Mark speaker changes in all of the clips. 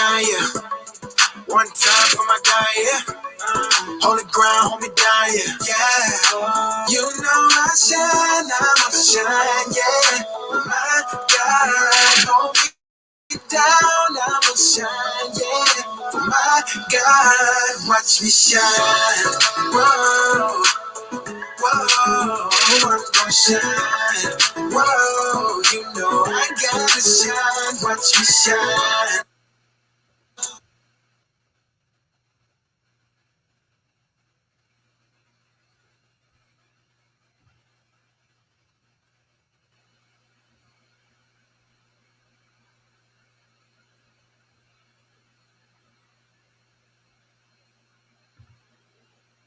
Speaker 1: down, yeah. One time for my guy, yeah. Hold it ground, hold me down, yeah. You know I shine, I'ma shine, yeah. My God, hold me down, I'ma shine, yeah. My God, watch me shine. Whoa, whoa, I'm gonna shine. Whoa, you know I gotta shine. Watch me shine.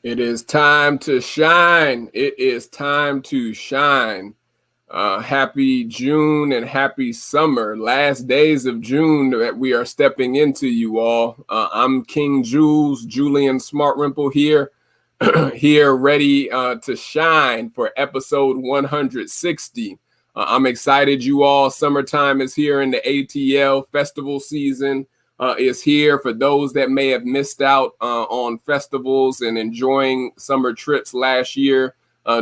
Speaker 2: It is time to shine. It is time to shine. Happy June and happy summer. Last days of June that we are stepping into, you all. I'm King Jewelz, Julian Smartrimple here, here ready to shine for episode 160. I'm excited, you all. Summertime is here in the ATL. Festival season is here for those that may have missed out on festivals and enjoying summer trips last year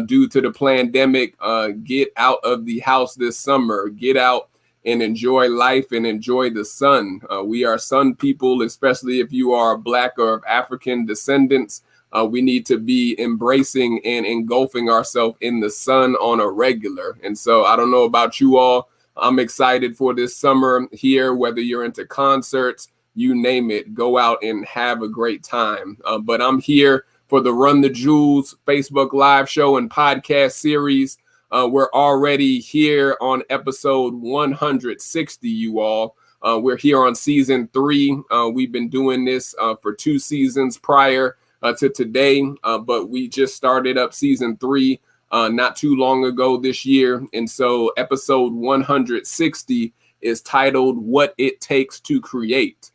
Speaker 2: due to the pandemic. Get out of the house this summer. Get out and enjoy life and enjoy the sun. We are sun people, especially if you are Black or of African descendants. We need to be embracing and engulfing ourselves in the sun on a regular. And so I don't know about you all. I'm excited for this summer here, whether you're into concerts, you name it, go out and have a great time. But I'm here for the Run the Jewelz Facebook live show and podcast series. We're already here on episode 160, you all. We're here on season 3. We've been doing this for 2 seasons prior to today, but we just started up season 3 not too long ago this year. And so episode 160 is titled What It Takes to Create.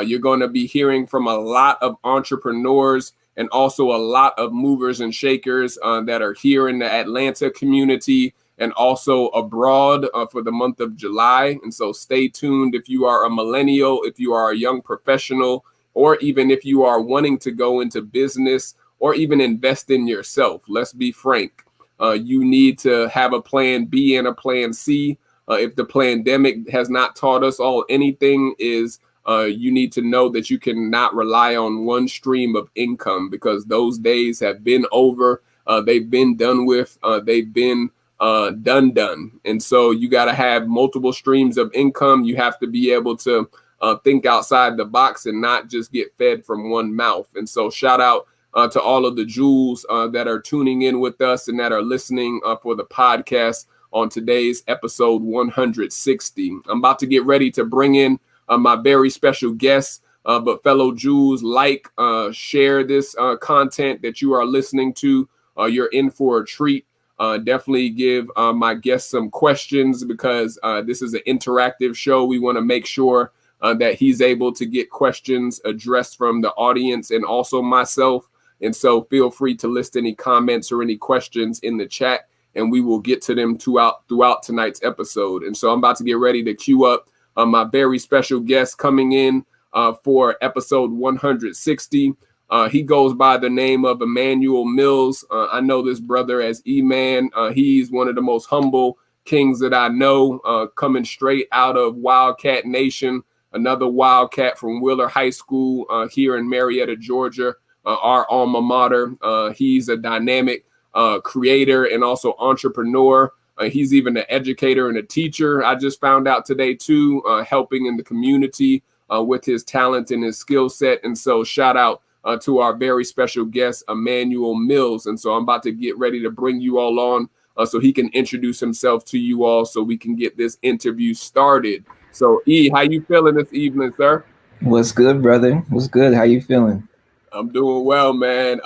Speaker 2: You're going to be hearing from a lot of entrepreneurs and also a lot of movers and shakers that are here in the Atlanta community and also abroad for the month of July. And so stay tuned if you are a millennial, if you are a young professional, or even if you are wanting to go into business or even invest in yourself. Let's be frank. You need to have a plan B and a plan C. If the pandemic has not taught us all anything, is you need to know that you cannot rely on one stream of income, because those days have been over. They've been done with. They've been done. And so you got to have multiple streams of income. You have to be able to think outside the box and not just get fed from one mouth. And so shout out to all of the jewels that are tuning in with us and that are listening for the podcast on today's episode 160. I'm about to get ready to bring in my very special guests, but fellow Jewels, share this content that you are listening to. You're in for a treat. Definitely give my guests some questions, because this is an interactive show. We want to make sure that he's able to get questions addressed from the audience and also myself. And so feel free to list any comments or any questions in the chat, and we will get to them throughout tonight's episode. And so I'm about to get ready to queue up my very special guest coming in for episode 160. He goes by the name of Emmanuel Mills. I know this brother as E-Man. He's one of the most humble kings that I know, coming straight out of Wildcat Nation, another Wildcat from Wheeler High School here in Marietta, Georgia, our alma mater. He's a dynamic creator and also entrepreneur. He's even an educator and a teacher. I just found out today too, helping in the community with his talent and his skill set. And so shout out to our very special guest, Emmanuel Mills. And so I'm about to get ready to bring you all on so he can introduce himself to you all so we can get this interview started. So E, how you feeling this evening, sir?
Speaker 3: What's good, brother? What's good? How you feeling?
Speaker 2: I'm doing well, man.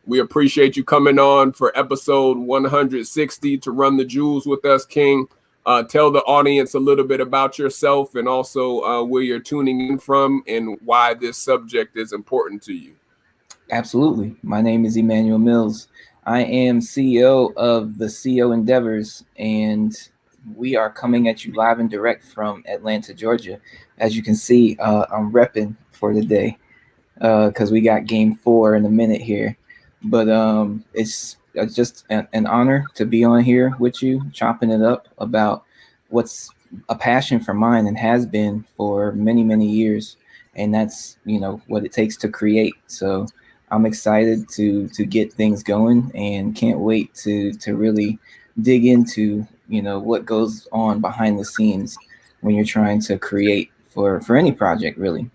Speaker 2: We appreciate you coming on for episode 160 to Run the Jewelz with us, King. Tell the audience a little bit about yourself and also where you're tuning in from and why this subject is important to you.
Speaker 3: Absolutely. My name is Emmanuel Mills. I am CEO of the CEO Endeavors, and We are coming at you live and direct from Atlanta, Georgia. As you can see, I'm repping for the day because we got game 4 in a minute here. But it's just an honor to be on here with you, chopping it up about what's a passion for mine and has been for many, many years. And that's, what it takes to create. So I'm excited to get things going and can't wait to really dig into, what goes on behind the scenes when you're trying to create for any project, really.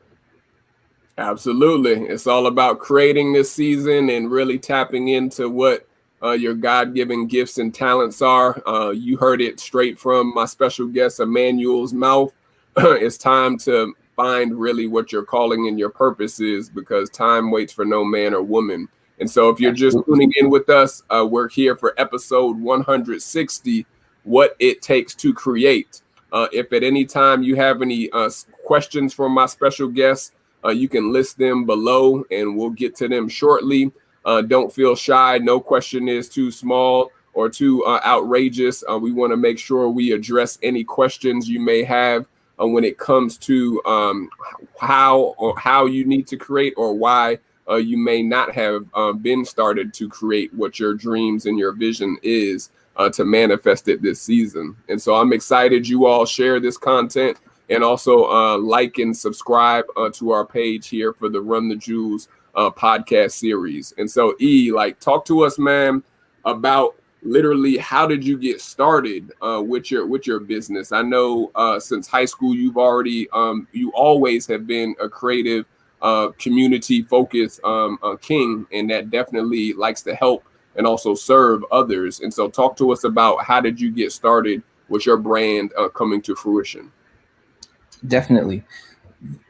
Speaker 2: Absolutely. It's all about creating this season and really tapping into what your God-given gifts and talents are. You heard it straight from my special guest, Emmanuel's mouth. It's time to find really what your calling and your purpose is, because time waits for no man or woman. And so if you're just tuning in with us, we're here for episode 160, What It Takes to Create. If at any time you have any questions for my special guest, you can list them below and we'll get to them shortly. Don't feel shy. No question is too small or too outrageous. We want to make sure we address any questions you may have when it comes to how you need to create, or why you may not have been started to create what your dreams and your vision is to manifest it this season. And so I'm excited you all share this content. And also like and subscribe to our page here for the Run the Jewelz podcast series. And so talk to us, man, about literally how did you get started with your business? I know since high school you've already you always have been a creative, community focused king, and that definitely likes to help and also serve others. And so talk to us about how did you get started with your brand coming to fruition?
Speaker 3: Definitely.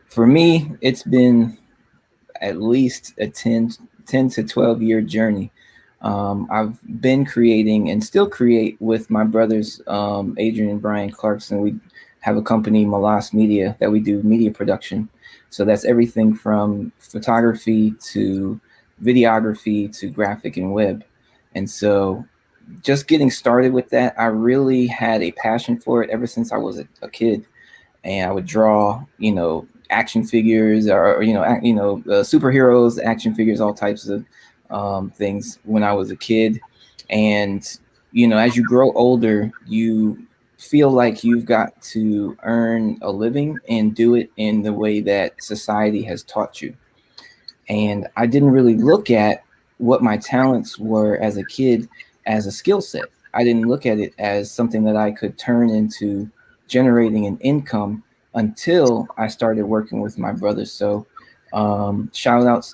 Speaker 3: For me, it's been at least a 10 to 12-year journey. I've been creating and still create with my brothers, Adrian and Brian Clarkson. We have a company, Malas Media, that we do media production. So that's everything from photography to videography to graphic and web. And so just getting started with that, I really had a passion for it ever since I was a kid. And I would draw, action figures or superheroes, action figures, all types of things when I was a kid. And, as you grow older, you feel like you've got to earn a living and do it in the way that society has taught you. And I didn't really look at what my talents were as a kid as a skill set. I didn't look at it as something that I could turn into generating an income until I started working with my brothers. So shouts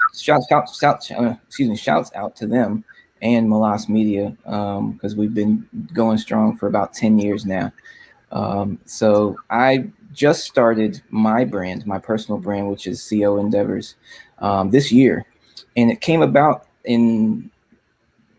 Speaker 3: out to them and Malas Media, because we've been going strong for about 10 years now. So I just started my brand, my personal brand, which is CO Endeavors, this year. And it came about in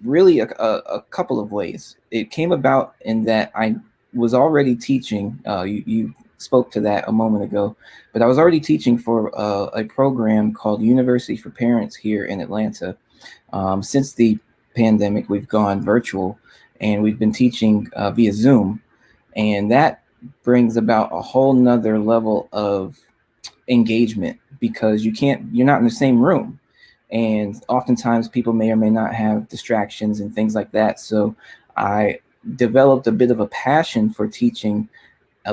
Speaker 3: really a couple of ways. It came about in that I was already teaching. You spoke to that a moment ago, but I was already teaching for a program called University for Parents here in Atlanta. Since the pandemic, we've gone virtual and we've been teaching via Zoom, and that brings about a whole nother level of engagement because you're not in the same room. And oftentimes people may or may not have distractions and things like that. So I developed a bit of a passion for teaching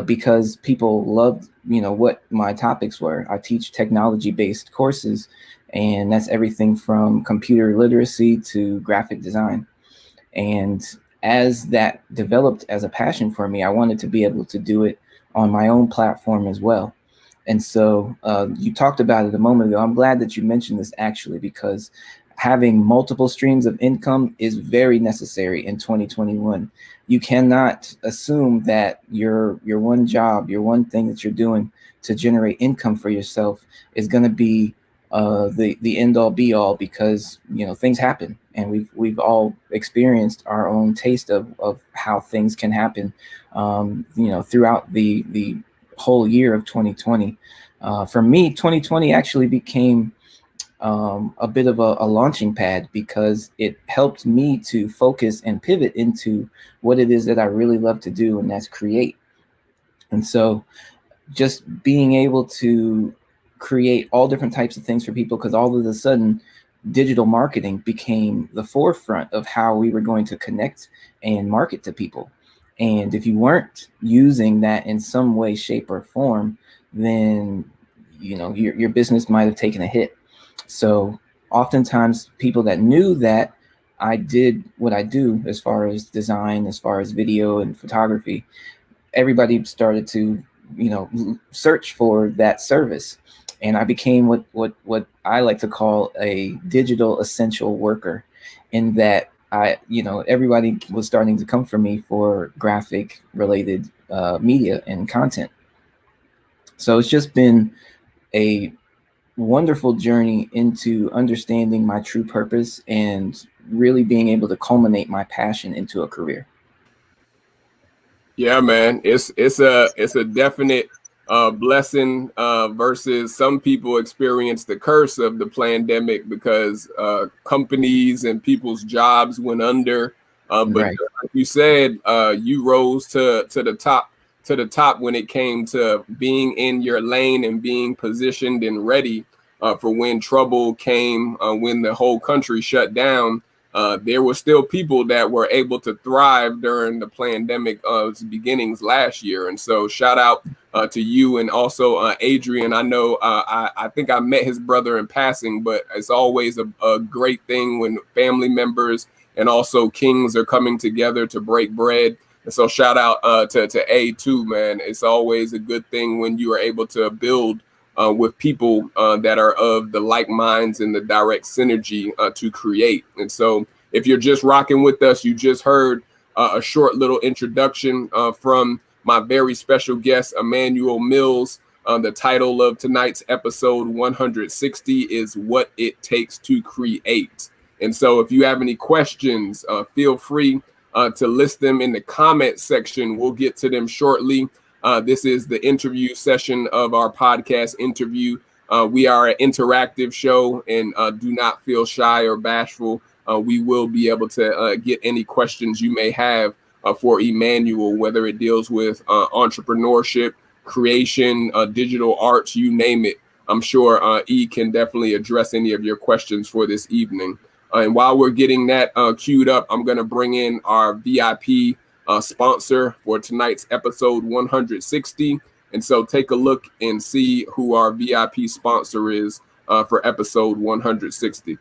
Speaker 3: because people loved, what my topics were. I teach technology-based courses, and that's everything from computer literacy to graphic design. And as that developed as a passion for me, I wanted to be able to do it on my own platform as well. And so you talked about it a moment ago. I'm glad that you mentioned this actually, because having multiple streams of income is very necessary in 2021. You cannot assume that your one job, your one thing that you're doing to generate income for yourself is going to be the end all be all, because things happen, and we've all experienced our own taste of how things can happen throughout the whole year of 2020. For me, 2020 actually became a bit of a launching pad, because it helped me to focus and pivot into what it is that I really love to do, and that's create. And so just being able to create all different types of things for people, because all of a sudden digital marketing became the forefront of how we were going to connect and market to people. And if you weren't using that in some way, shape, or form, then your business might have taken a hit. So oftentimes people that knew that I did what I do as far as design, as far as video and photography, everybody started to search for that service. And I became what I like to call a digital essential worker, in that everybody was starting to come for me for graphic related media and content. So it's just been a wonderful journey into understanding my true purpose and really being able to culminate my passion into a career.
Speaker 2: Yeah, man, it's a definite blessing versus some people experience the curse of the pandemic, because companies and people's jobs went under. But
Speaker 3: Right.
Speaker 2: like you said, you rose to the top when it came to being in your lane and being positioned and ready for when trouble came, when the whole country shut down. There were still people that were able to thrive during the pandemic beginnings last year. And so shout out to you, and also Adrian. I know I think I met his brother in passing, but it's always a great thing when family members and also kings are coming together to break bread. And so shout out to A too, man. It's always a good thing when you are able to build with people that are of the like minds and the direct synergy to create. And so if you're just rocking with us, you just heard a short little introduction from my very special guest, Emmanuel Mills. The title of tonight's episode 160 is What It Takes to Create. And so if you have any questions, feel free to list them in the comment section. We'll get to them shortly. This is the interview session of our podcast interview. We are an interactive show, and do not feel shy or bashful. We will be able to get any questions you may have for Emmanuel, whether it deals with entrepreneurship, creation, digital arts, you name it. I'm sure E can definitely address any of your questions for this evening. And while we're getting that queued up, I'm going to bring in our VIP sponsor for tonight's episode 160. And so take a look and see who our VIP sponsor is for episode 160.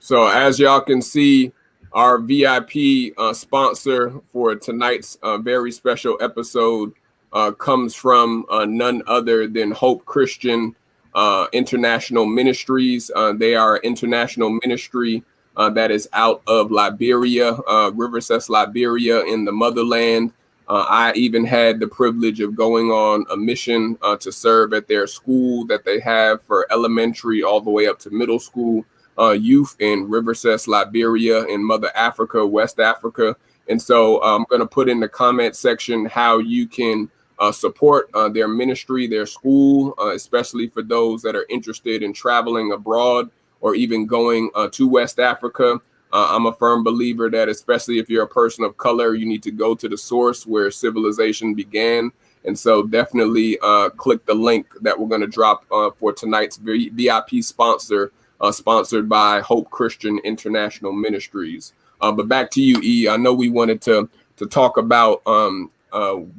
Speaker 2: So as y'all can see, our VIP sponsor for tonight's very special episode comes from none other than Hope Christian International Ministries. They are an international ministry that is out of Liberia, Riversest, Liberia, in the motherland. I even had the privilege of going on a mission to serve at their school that they have for elementary all the way up to middle school youth in Riversest, Liberia, in Mother Africa, West Africa. And so I'm going to put in the comment section how you can support their ministry, their school, especially for those that are interested in traveling abroad or even going to West Africa. I'm a firm believer that especially if you're a person of color, you need to go to the source where civilization began. And so definitely click the link that we're going to drop for tonight's VIP sponsor, sponsored by Hope Christian International Ministries. But back to you, E. I know we wanted to talk about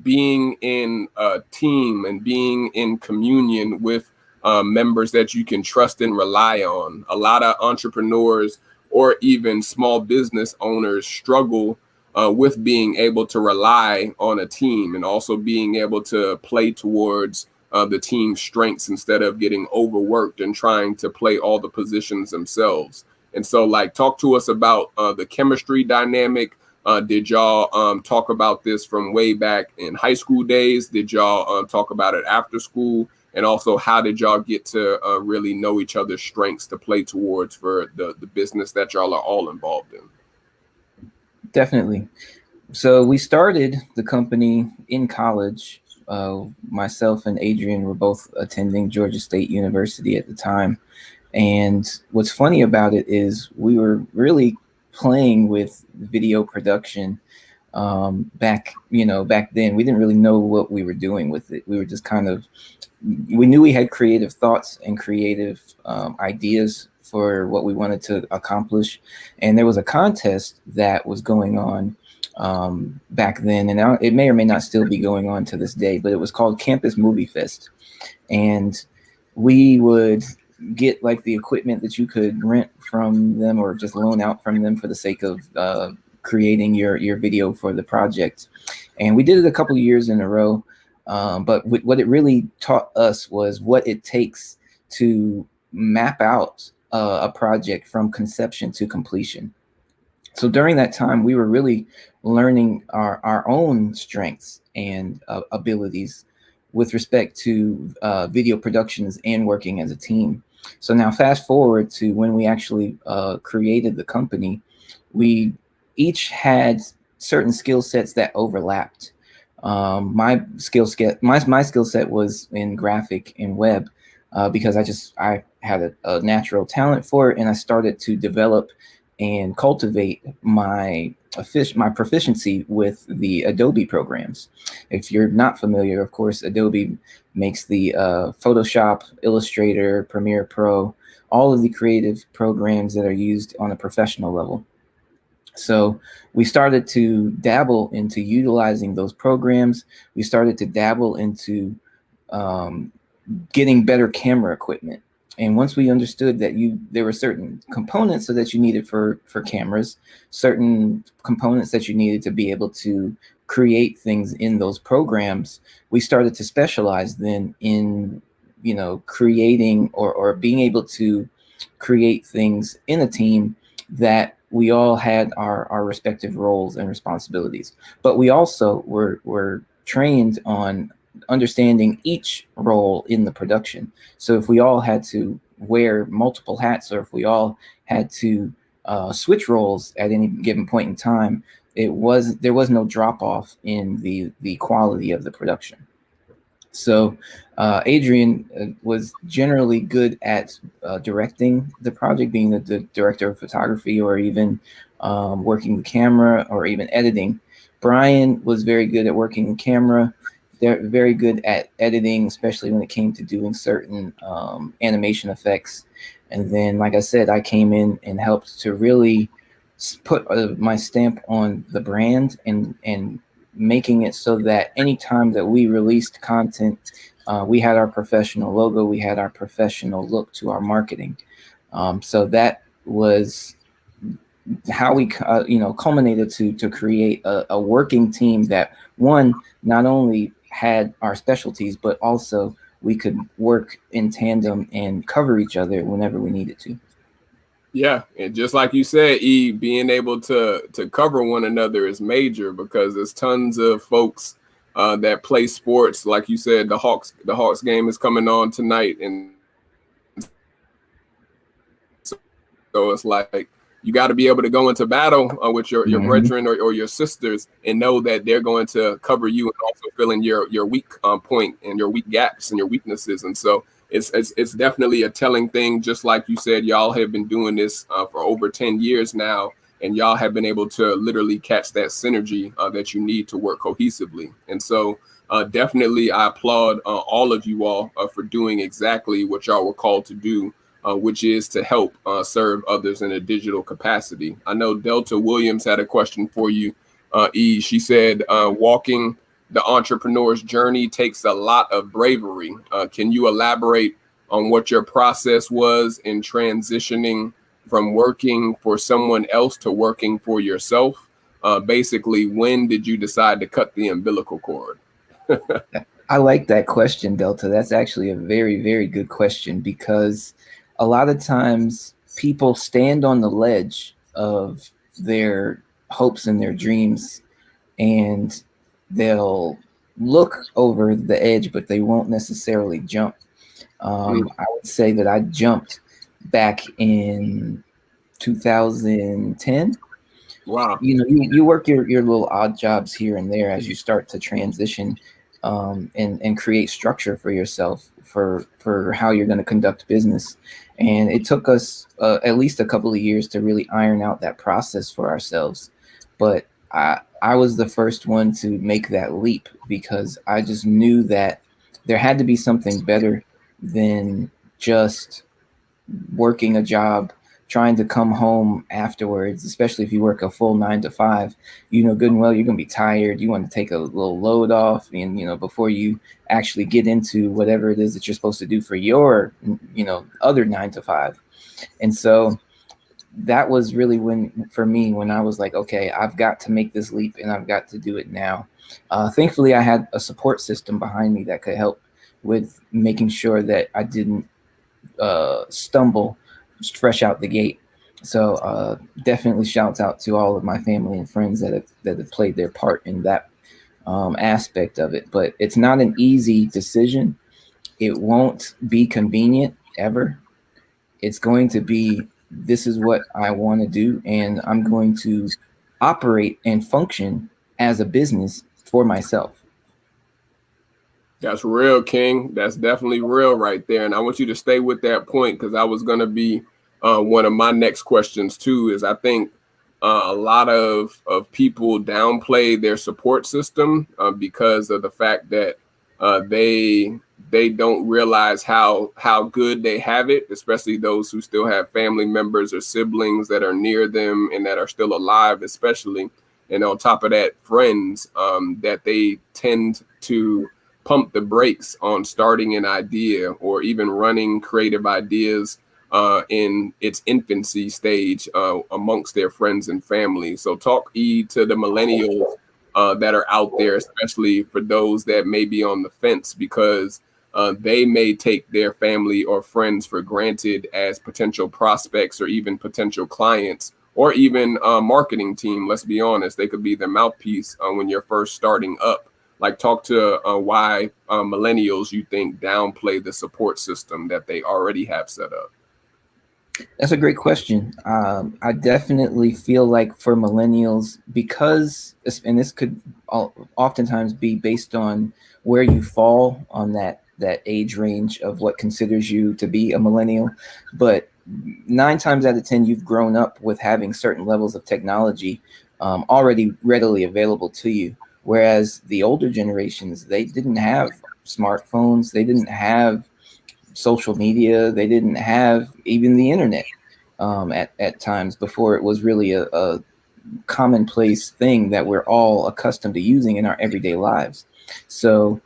Speaker 2: being in a team and being in communion with members that you can trust and rely on. A lot of entrepreneurs or even small business owners struggle with being able to rely on a team and also being able to play towards the team's strengths instead of getting overworked and trying to play all the positions themselves. And so, like, talk to us about the chemistry dynamic. Did y'all talk about this from way back in high school days? Did y'all talk about it after school? And also, how did y'all get to really know each other's strengths to play towards for the business that y'all are all involved in?
Speaker 3: Definitely. So we started the company in college. Myself and Adrian were both attending Georgia State University at the time. And what's funny about it is we were really playing with video production back then. We didn't really know what we were doing with it. We were just we knew we had creative thoughts and creative ideas for what we wanted to accomplish. And there was a contest that was going on back then, and it may or may not still be going on to this day, but it was called Campus Movie Fest. And we would get like the equipment that you could rent from them or just loan out from them for the sake of creating your video for the project. And we did it a couple of years in a row. But what it really taught us was what it takes to map out a project from conception to completion. So during that time, we were really learning our own strengths and abilities with respect to video productions and working as a team. So now fast forward to when we actually created the company, we each had certain skill sets that overlapped. My skill set was in graphic and web because I had a natural talent for it, and I started to develop and cultivate my proficiency with the Adobe programs. If you're not familiar, of course, Adobe makes the Photoshop, Illustrator, Premiere Pro, all of the creative programs that are used on a professional level. So we started to dabble into utilizing those programs. We started to dabble into getting better camera equipment. And once we understood that there were certain components that you needed for cameras, certain components that you needed to be able to create things in those programs, we started to specialize then in, creating or being able to create things in a team that we all had our respective roles and responsibilities. But we also were trained on understanding each role in the production. So if we all had to wear multiple hats, or if we all had to switch roles at any given point in time, there was no drop off in the quality of the production. So Adrian was generally good at directing the project, being the director of photography, or even working the camera, or even editing. Brian was very good at working the camera. They're very good at editing, especially when it came to doing certain animation effects. And then, like I said, I came in and helped to really put my stamp on the brand and making it so that anytime that we released content, we had our professional logo, we had our professional look to our marketing. So that was how we culminated to create a working team that, one, not only had our specialties, but also we could work in tandem and cover each other whenever we needed to.
Speaker 2: Yeah, and just like you said, being able to cover one another is major because there's tons of folks that play sports. Like you said, the Hawks game is coming on tonight, and so it's like you got to be able to go into battle with your brethren or your sisters and know that they're going to cover you and also fill in your weak point and your weak gaps and your weaknesses. And so it's definitely a telling thing. Just like you said, y'all have been doing this for over 10 years now, and y'all have been able to literally catch that synergy that you need to work cohesively. And so definitely I applaud all of you all for doing exactly what y'all were called to do, which is to help serve others in a digital capacity. I know Delta Williams had a question for you, E. She said, walking the entrepreneur's journey takes a lot of bravery. Can you elaborate on what your process was in transitioning from working for someone else to working for yourself? Basically, when did you decide to cut the umbilical cord?
Speaker 3: I like that question, Delta. That's actually a very, very good question, because a lot of times people stand on the ledge of their hopes and their dreams, and they'll look over the edge, but they won't necessarily jump. I would say that I jumped back in 2010.
Speaker 2: Wow.
Speaker 3: You work your little odd jobs here and there as you start to transition and create structure for yourself for how you're going to conduct business. And it took us at least a couple of years to really iron out that process for ourselves. But I was the first one to make that leap, because I just knew that there had to be something better than just working a job, trying to come home afterwards, especially if you work a full 9 to 5. You know good and well you're going to be tired. You want to take a little load off, and before you actually get into whatever it is that you're supposed to do for your other 9 to 5. And so that was really when I was like, okay, I've got to make this leap, and I've got to do it now. Thankfully, I had a support system behind me that could help with making sure that I didn't stumble fresh out the gate. So definitely shouts out to all of my family and friends that have played their part in that aspect of it. But it's not an easy decision. It won't be convenient ever. It's going to be, this is what I want to do, and I'm going to operate and function as a business for myself.
Speaker 2: That's real, King. That's definitely real right there. And I want you to stay with that point, because I was going to be one of my next questions too, is I think a lot of people downplay their support system because of the fact that they don't realize how good they have it, especially those who still have family members or siblings that are near them and that are still alive, especially. And on top of that, friends that they tend to pump the brakes on starting an idea or even running creative ideas in its infancy stage amongst their friends and family. So talk, E, to the millennials that are out there, especially for those that may be on the fence, because they may take their family or friends for granted as potential prospects or even potential clients or even a marketing team. Let's be honest, they could be the mouthpiece when you're first starting up. Like, talk to why millennials, you think, downplay the support system that they already have set up.
Speaker 3: That's a great question. I definitely feel like for millennials, because, and this could oftentimes be based on where you fall on that age range of what considers you to be a millennial, but 9 times out of 10, you've grown up with having certain levels of technology already readily available to you. Whereas the older generations, they didn't have smartphones, they didn't have social media, they didn't have even the internet at times before it was really a commonplace thing that we're all accustomed to using in our everyday lives. So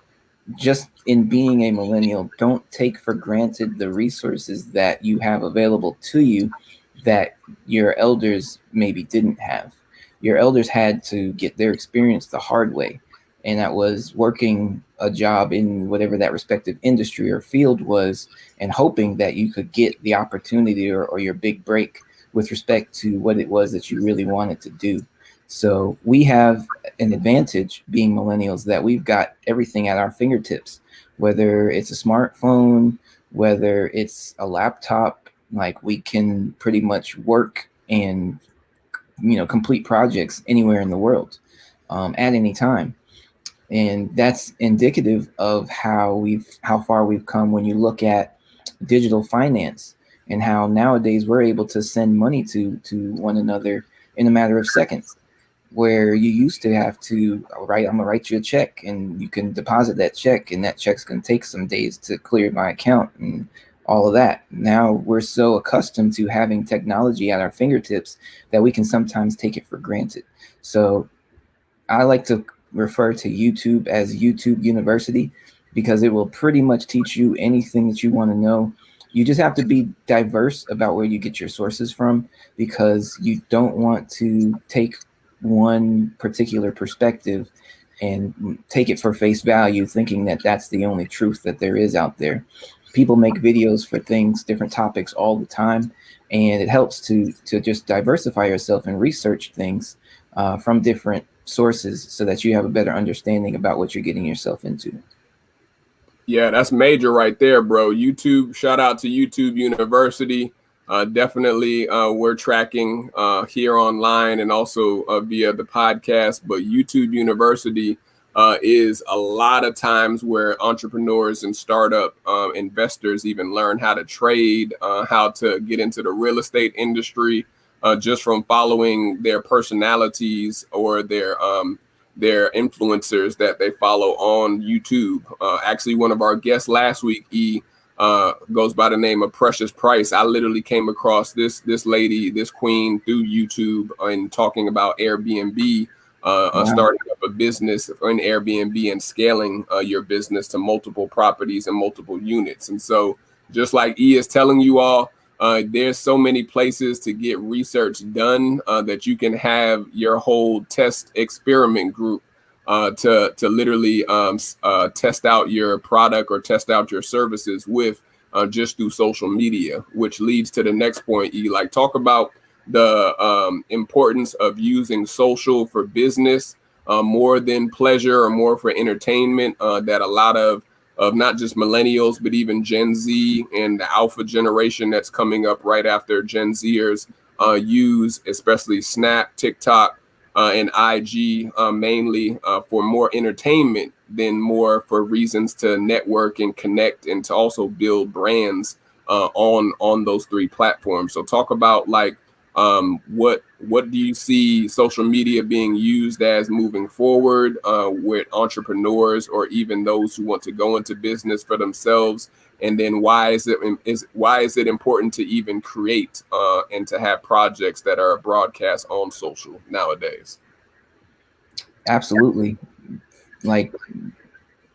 Speaker 3: just in being a millennial, don't take for granted the resources that you have available to you that your elders maybe didn't have. Your elders had to get their experience the hard way, and that was working a job in whatever that respective industry or field was, and hoping that you could get the opportunity or your big break with respect to what it was that you really wanted to do. So we have an advantage being millennials that we've got everything at our fingertips, whether it's a smartphone, whether it's a laptop. Like, we can pretty much work and, complete projects anywhere in the world, at any time. And that's indicative of how far we've come when you look at digital finance, and how nowadays we're able to send money to one another in a matter of seconds, where you used to have to I'm gonna write you a check and you can deposit that check, and that check's gonna take some days to clear my account and all of that. Now we're so accustomed to having technology at our fingertips that we can sometimes take it for granted. So I like to refer to YouTube as YouTube University, because it will pretty much teach you anything that you want to know. You just have to be diverse about where you get your sources from, because you don't want to take one particular perspective and take it for face value, thinking that that's the only truth that there is out there. People make videos for things, different topics all the time, and it helps to just diversify yourself and research things from different sources, so that you have a better understanding about what you're getting yourself into.
Speaker 2: Yeah, that's major right there, bro. YouTube, shout out to YouTube University. Definitely, we're tracking here online and also via the podcast. But YouTube University is a lot of times where entrepreneurs and startup investors even learn how to trade, how to get into the real estate industry, just from following their personalities or their influencers that they follow on YouTube. Actually, one of our guests last week, goes by the name of Precious Price. I literally came across this lady, this queen, through YouTube and talking about Airbnb, starting up a business in Airbnb and scaling your business to multiple properties and multiple units. And so, just like E is telling you all, there's so many places to get research done that you can have your whole test experiment group to literally test out your product or test out your services with just through social media, which leads to the next point. E, like, talk about the importance of using social for business more than pleasure or more for entertainment, that a lot of not just millennials, but even Gen Z and the alpha generation that's coming up right after Gen Zers use, especially Snap, TikTok, and IG, mainly for more entertainment than more for reasons to network and connect and to also build brands on those three platforms. So talk about, like, what do you see social media being used as moving forward with entrepreneurs or even those who want to go into business for themselves? And then why is it important to even create and to have projects that are broadcast on social nowadays?
Speaker 3: Absolutely. Like,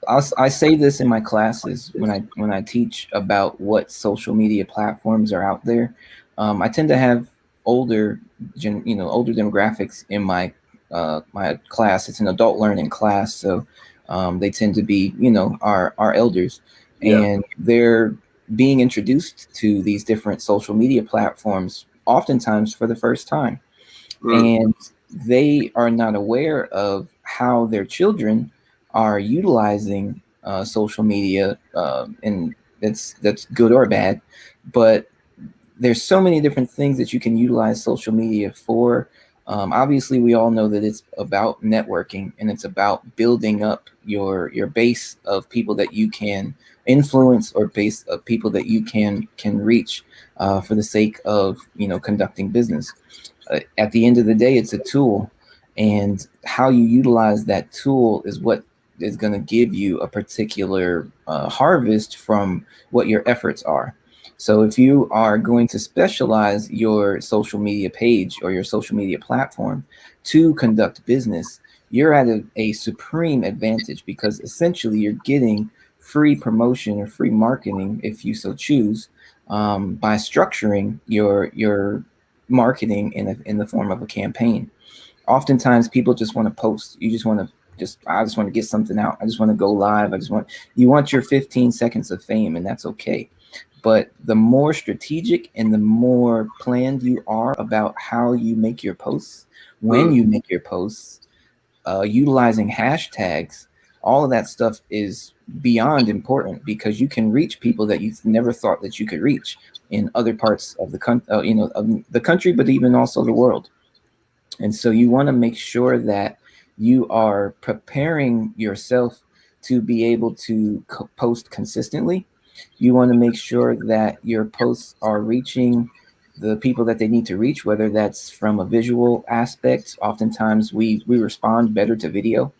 Speaker 3: I say this in my classes when I teach about what social media platforms are out there. I tend to have older demographics in my my class. It's an adult learning class, so they tend to be our elders, and they're being introduced to these different social media platforms oftentimes for the first time, and they are not aware of how their children are utilizing social media, and that's good or bad, but there's so many different things that you can utilize social media for. Obviously, we all know that it's about networking, and it's about building up your base of people that you can influence, or base of people that you can reach for the sake of conducting business. At the end of the day, it's a tool, and how you utilize that tool is what is going to give you a particular harvest from what your efforts are. So if you are going to specialize your social media page or your social media platform to conduct business, you're at a supreme advantage, because essentially you're getting free promotion or free marketing, if you so choose, by structuring your marketing in the form of a campaign. Oftentimes people just want to post. I just want to get something out. I just want to go live. You want your 15 seconds of fame, and that's okay. But the more strategic and the more planned you are about how you make your posts, when you make your posts, utilizing hashtags, all of that stuff is beyond important, because you can reach people that you've never thought that you could reach in other parts of the country, but even also the world. And so you want to make sure that you are preparing yourself to be able to post consistently. You want to make sure that your posts are reaching the people that they need to reach, whether that's from a visual aspect. Oftentimes we respond better to video.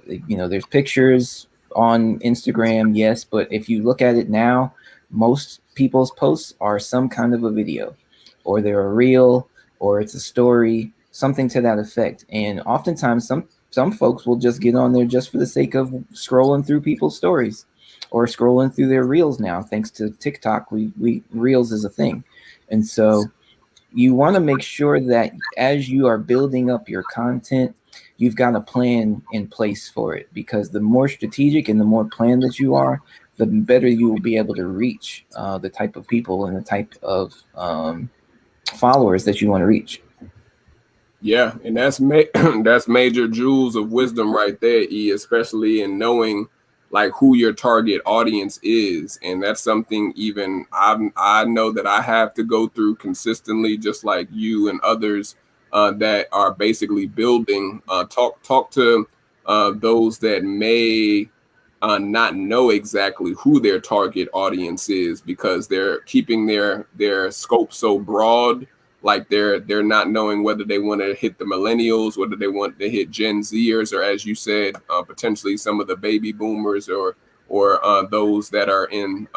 Speaker 3: There's pictures on Instagram, yes, but if you look at it now, most people's posts are some kind of a video, or they're a reel, or it's a story, something to that effect. And oftentimes some folks will just get on there just for the sake of scrolling through people's stories or scrolling through their reels. Now, thanks to TikTok, we reels is a thing. And so you want to make sure that as you are building up your content, you've got a plan in place for it, because the more strategic and the more planned that you are, the better you will be able to reach the type of people and the type of followers that you want to reach.
Speaker 2: Yeah, and that's that's major jewels of wisdom right there, E, especially in knowing like who your target audience is. And that's something even I know that I have to go through consistently, just like you and others that are basically building. Talk to those that may not know exactly who their target audience is, because they're keeping their scope so broad. Like they're not knowing whether they want to hit the millennials, whether they want to hit Gen Zers, or as you said, potentially some of the baby boomers, or those that are in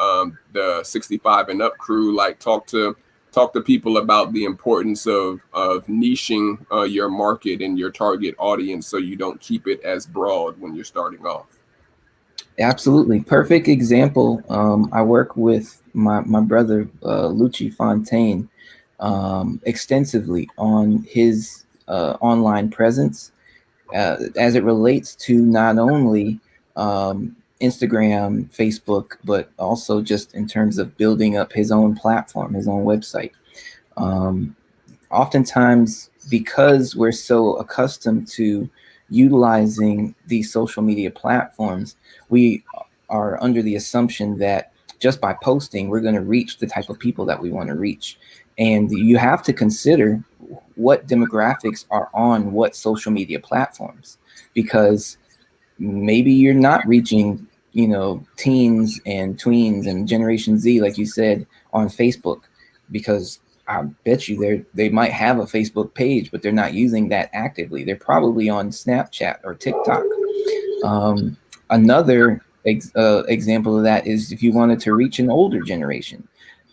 Speaker 2: the 65 and up crew. Like talk to people about the importance of niching your market and your target audience, so you don't keep it as broad when you're starting off.
Speaker 3: Absolutely. Perfect example. I work with my brother, Lucci Fontaine, extensively on his online presence as it relates to not only Instagram, Facebook, but also just in terms of building up his own platform, his own website. Oftentimes, because we're so accustomed to utilizing these social media platforms, we are under the assumption that just by posting, we're going to reach the type of people that we want to reach. And you have to consider what demographics are on what social media platforms, because maybe you're not reaching, teens and tweens and Generation Z, like you said, on Facebook, because I bet you they might have a Facebook page, but they're not using that actively. They're probably on Snapchat or TikTok. Another example of that is if you wanted to reach an older generation,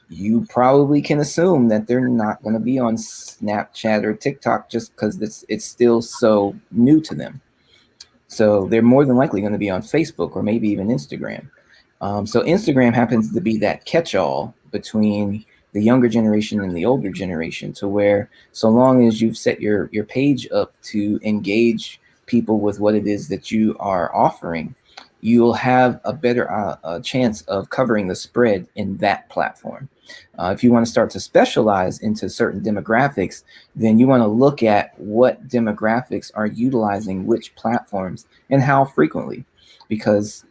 Speaker 3: you probably can assume that they're not going to be on Snapchat or TikTok just because it's still so new to them. So they're more than likely going to be on Facebook or maybe even Instagram. So Instagram happens to be that catch-all between the younger generation and the older generation, to where so long as you've set your page up to engage people with what it is that you are offering, you'll have a better chance of covering the spread in that platform. If you want to start to specialize into certain demographics, then you want to look at what demographics are utilizing which platforms and how frequently, because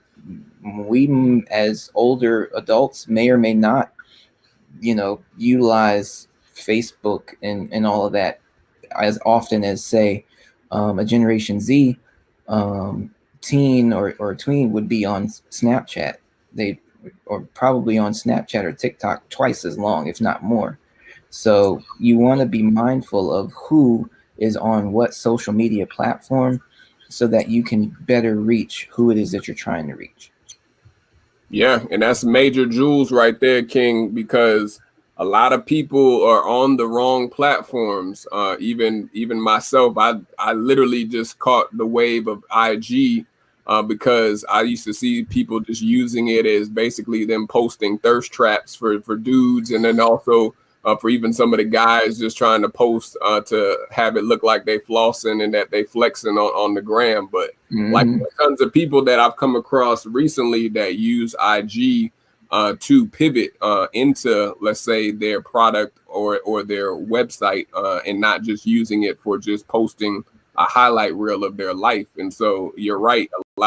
Speaker 3: we as older adults may or may not, utilize Facebook and all of that as often as, say, a Generation Z teen or tween would be on Snapchat. They are probably on Snapchat or TikTok twice as long, if not more. So you want to be mindful of who is on what social media platform, so that you can better reach who it is that you're trying to reach.
Speaker 2: Yeah, and that's major jewels right there, King, because a lot of people are on the wrong platforms. Even myself, I literally just caught the wave of IG because I used to see people just using it as basically them posting thirst traps for dudes, and then also for even some of the guys just trying to post to have it look like they flossing and that they flexing on the gram. But like tons of people that I've come across recently that use IG to pivot into, let's say, their product or their website, and not just using it for just posting a highlight reel of their life. And so you're right. A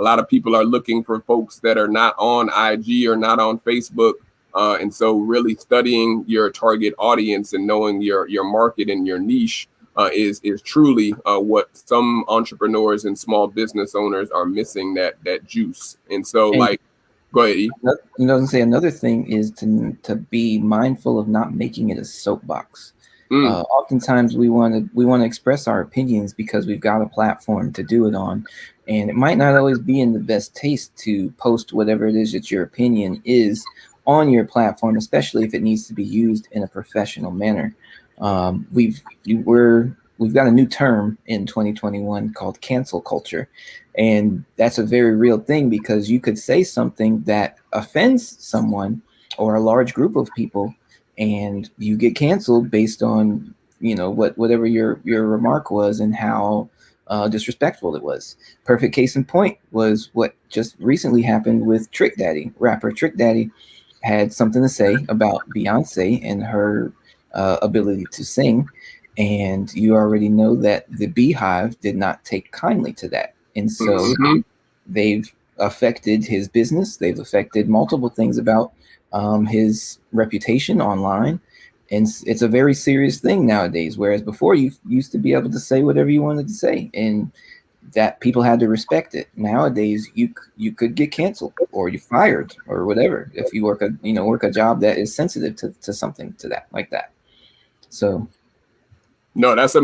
Speaker 2: lot of people are looking for folks that are not on IG or not on Facebook. And so really studying your target audience and knowing your market and your niche is truly what some entrepreneurs and small business owners are missing, that juice. And so, like, go ahead, E.
Speaker 3: You know, say another thing is to be mindful of not making it a soapbox. Oftentimes we want to express our opinions because we've got a platform to do it on, and it might not always be in the best taste to post whatever it is that your opinion is on your platform, especially if it needs to be used in a professional manner. We've got a new term in 2021 called cancel culture. And that's a very real thing, because you could say something that offends someone or a large group of people, and you get canceled based on, you know, whatever your remark was and how disrespectful it was. Perfect case in point was what just recently happened with Trick Daddy. Rapper Trick Daddy had something to say about Beyonce and her ability to sing. And you already know that the Beehive did not take kindly to that. And so they've affected his business. They've affected multiple things about his reputation online. And it's a very serious thing nowadays. Whereas before, you used to be able to say whatever you wanted to say, and that people had to respect it. Nowadays, you could get canceled or you're fired or whatever if you work a job that is sensitive to something to that, like that. So.
Speaker 2: No, that's a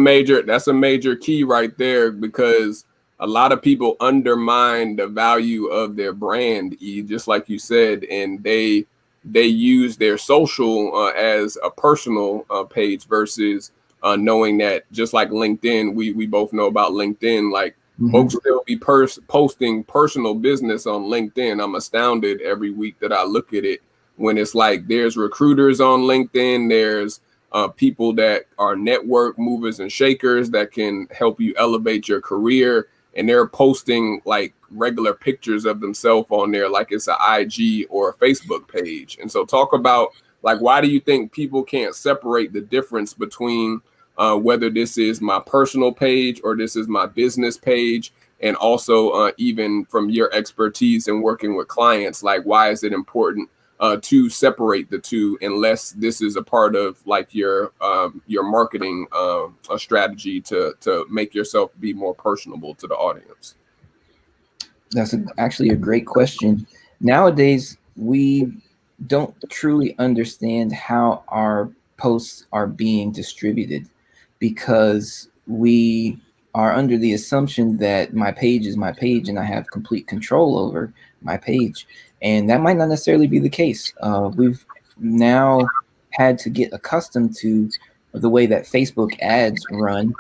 Speaker 2: major key right there, because a lot of people undermine the value of their brand, just like you said, and they use their social as a personal page versus knowing that, just like LinkedIn, we both know about LinkedIn, like folks still be posting personal business on LinkedIn. I'm astounded every week that I look at it, when it's like there's recruiters on LinkedIn, there's people that are network movers and shakers that can help you elevate your career, and they're posting like regular pictures of themselves on there like it's an IG or a Facebook page. And so talk about, like, why do you think people can't separate the difference between whether this is my personal page or this is my business page? And also even from your expertise in working with clients, like, why is it important to separate the two, unless this is a part of like your marketing strategy to make yourself be more personable to the audience?
Speaker 3: That's actually a great question. Nowadays, we don't truly understand how our posts are being distributed, because we are under the assumption that my page is my page and I have complete control over my page. And that might not necessarily be the case. We've now had to get accustomed to the way that Facebook ads run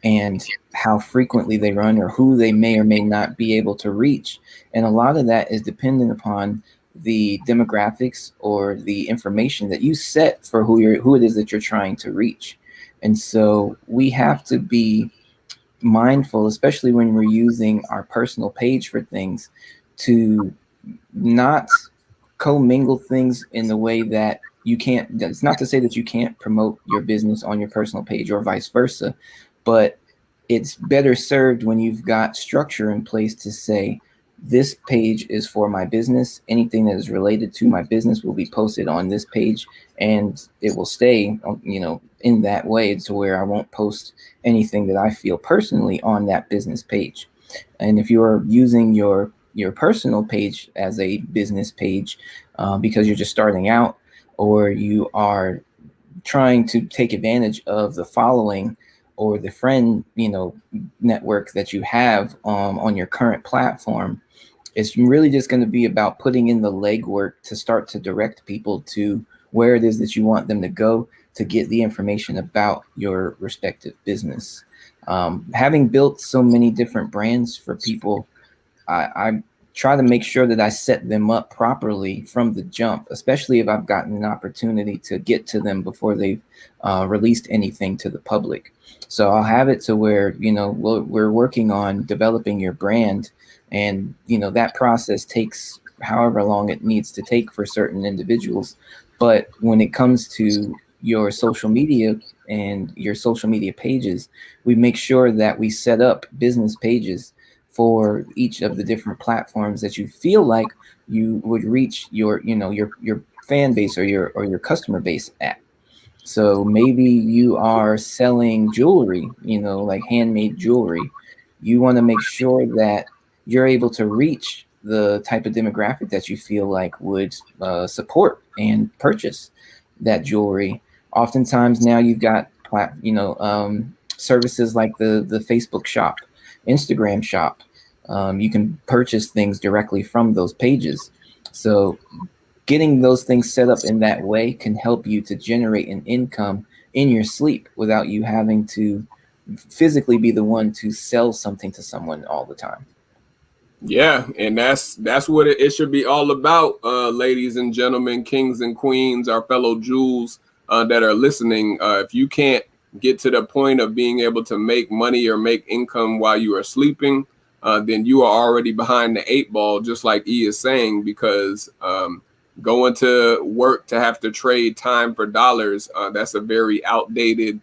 Speaker 3: and how frequently they run, or who they may or may not be able to reach. And a lot of that is dependent upon the demographics or the information that you set for who it is that you're trying to reach. And so we have to be mindful, especially when we're using our personal page for things, to not commingle things in the way that you can't. It's not to say that you can't promote your business on your personal page or vice versa, but it's better served when you've got structure in place to say, this page is for my business. Anything that is related to my business will be posted on this page, and it will stay, in that way, to where I won't post anything that I feel personally on that business page. And if you are using your personal page as a business page because you're just starting out, or you are trying to take advantage of the following or the friend network that you have on your current platform, it's really just going to be about putting in the legwork to start to direct people to where it is that you want them to go to get the information about your respective business. Having built so many different brands for people, I try to make sure that I set them up properly from the jump, especially if I've gotten an opportunity to get to them before they've released anything to the public. So I'll have it to where, we're working on developing your brand, and, that process takes however long it needs to take for certain individuals. But when it comes to your social media and your social media pages, we make sure that we set up business pages for each of the different platforms that you feel like you would reach your, your fan base or your customer base at. So maybe you are selling jewelry, like handmade jewelry. You want to make sure that you're able to reach the type of demographic that you feel like would support and purchase that jewelry. Oftentimes now you've got services like the Facebook shop, Instagram shop. You can purchase things directly from those pages. So getting those things set up in that way can help you to generate an income in your sleep without you having to physically be the one to sell something to someone all the time.
Speaker 2: Yeah, and that's what it should be all about, ladies and gentlemen, kings and queens, our fellow jewels that are listening. If you can't get to the point of being able to make money or make income while you are sleeping, then you are already behind the 8 ball, just like E is saying, because going to work to have to trade time for dollars, that's a very outdated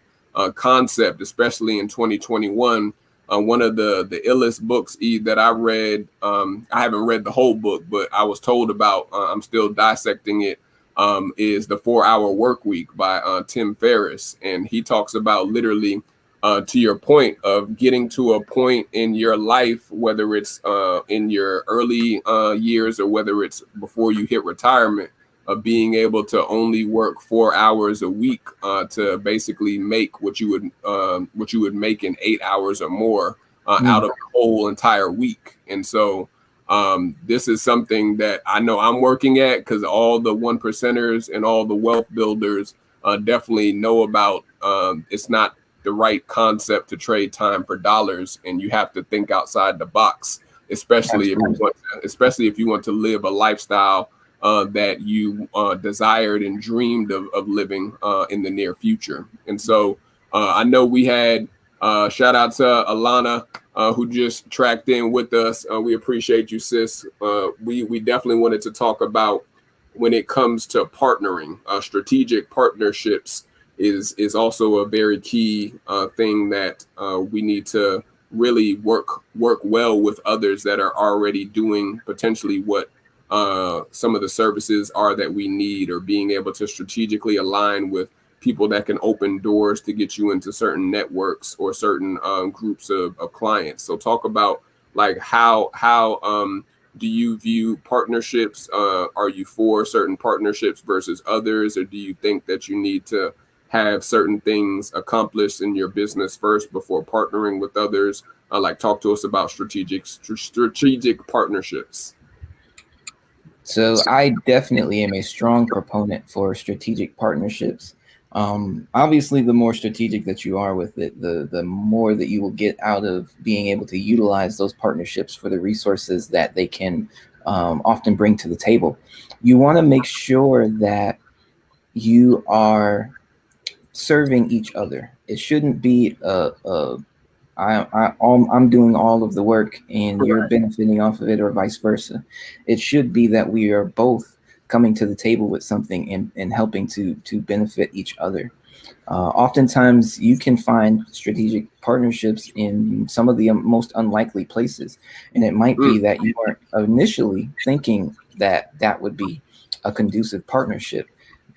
Speaker 2: concept, especially in 2021. One of the illest books that I read, I haven't read the whole book, but I was told about, I'm still dissecting it, is The 4-Hour Work Week by Tim Ferriss. And he talks about literally, to your point of getting to a point in your life, whether it's in your early years or whether it's before you hit retirement, of being able to only work 4 hours a week to basically make what you would make in 8 hours or more out of the whole entire week. And so this is something that I know I'm working at, because all the 1%ers and all the wealth builders definitely know about. It's not the right concept to trade time for dollars, and you have to think outside the box, especially if you want to live a lifestyle that you desired and dreamed of living in the near future. And so I know we had shout out to Alana who just tracked in with us. We appreciate you, sis. We definitely wanted to talk about, when it comes to partnering, strategic partnerships is also a very key thing that we need to really work well with others that are already doing potentially what some of the services are that we need, or being able to strategically align with people that can open doors to get you into certain networks or certain groups of clients. So talk about like how do you view partnerships? Are you for certain partnerships versus others, or do you think that you need to have certain things accomplished in your business first before partnering with others? Like, talk to us about strategic partnerships.
Speaker 3: So I definitely am a strong proponent for strategic partnerships. Obviously, the more strategic that you are with it, the more that you will get out of being able to utilize those partnerships for the resources that they can often bring to the table. You want to make sure that you are serving each other. It shouldn't be I'm doing all of the work and you're benefiting off of it, or vice versa. It should be that we are both coming to the table with something and helping to benefit each other. Oftentimes you can find strategic partnerships in some of the most unlikely places. And it might be that you weren't initially thinking that that would be a conducive partnership,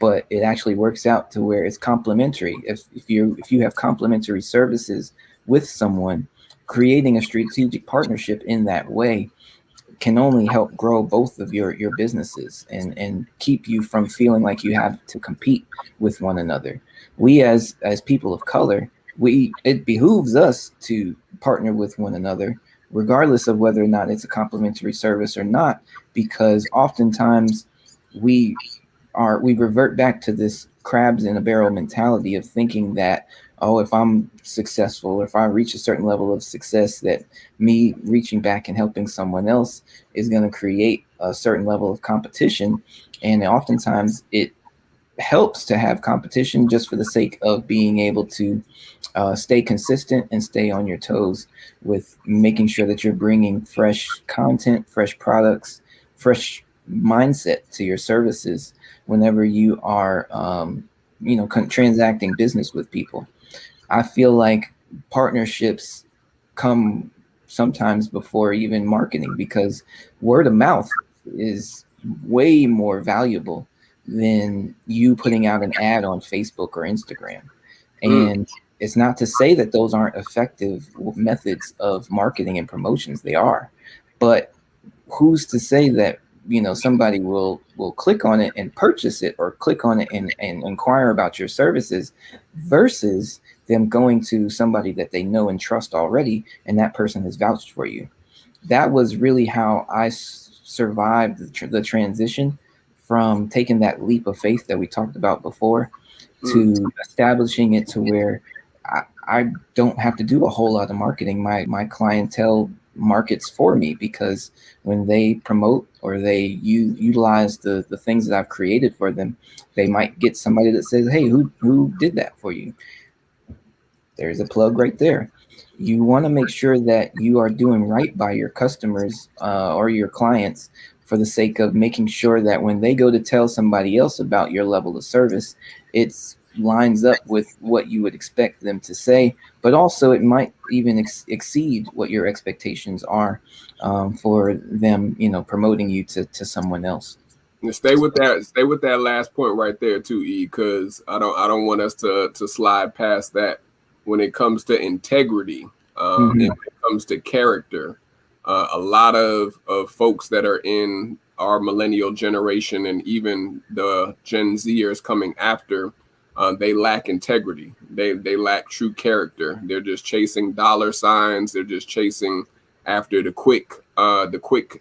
Speaker 3: but it actually works out to where it's complementary. If you have complementary services with someone, creating a strategic partnership in that way can only help grow both of your businesses and keep you from feeling like you have to compete with one another. We as people of color, it behooves us to partner with one another, regardless of whether or not it's a complimentary service or not, because oftentimes we revert back to this crabs in a barrel mentality of thinking that, oh, if I'm successful, or if I reach a certain level of success, that me reaching back and helping someone else is going to create a certain level of competition. And oftentimes it helps to have competition just for the sake of being able to stay consistent and stay on your toes with making sure that you're bringing fresh content, fresh products, fresh mindset to your services whenever you are, transacting business with people. I feel like partnerships come sometimes before even marketing, because word of mouth is way more valuable than you putting out an ad on Facebook or Instagram.
Speaker 2: Mm.
Speaker 3: And it's not to say that those aren't effective methods of marketing and promotions. They are. But who's to say that somebody will click on it and purchase it, or click on it and inquire about your services, versus them going to somebody that they know and trust already, and that person has vouched for you. That was really how I survived the transition from taking that leap of faith that we talked about before to establishing it to where I don't have to do a whole lot of marketing. My clientele markets for me, because when they promote or they utilize the things that I've created for them, they might get somebody that says, hey, who did that for you? There's a plug right there. You want to make sure that you are doing right by your customers or your clients, for the sake of making sure that when they go to tell somebody else about your level of service, it's lines up with what you would expect them to say, but also it might even exceed what your expectations are, for them, promoting you to someone else.
Speaker 2: And stay with that. Stay with that last point right there too, E, because I don't want us to slide past that. When it comes to integrity, and when it comes to character, a lot of folks that are in our millennial generation and even the Gen Zers coming after, they lack integrity. They lack true character. They're just chasing dollar signs. They're just chasing after the quick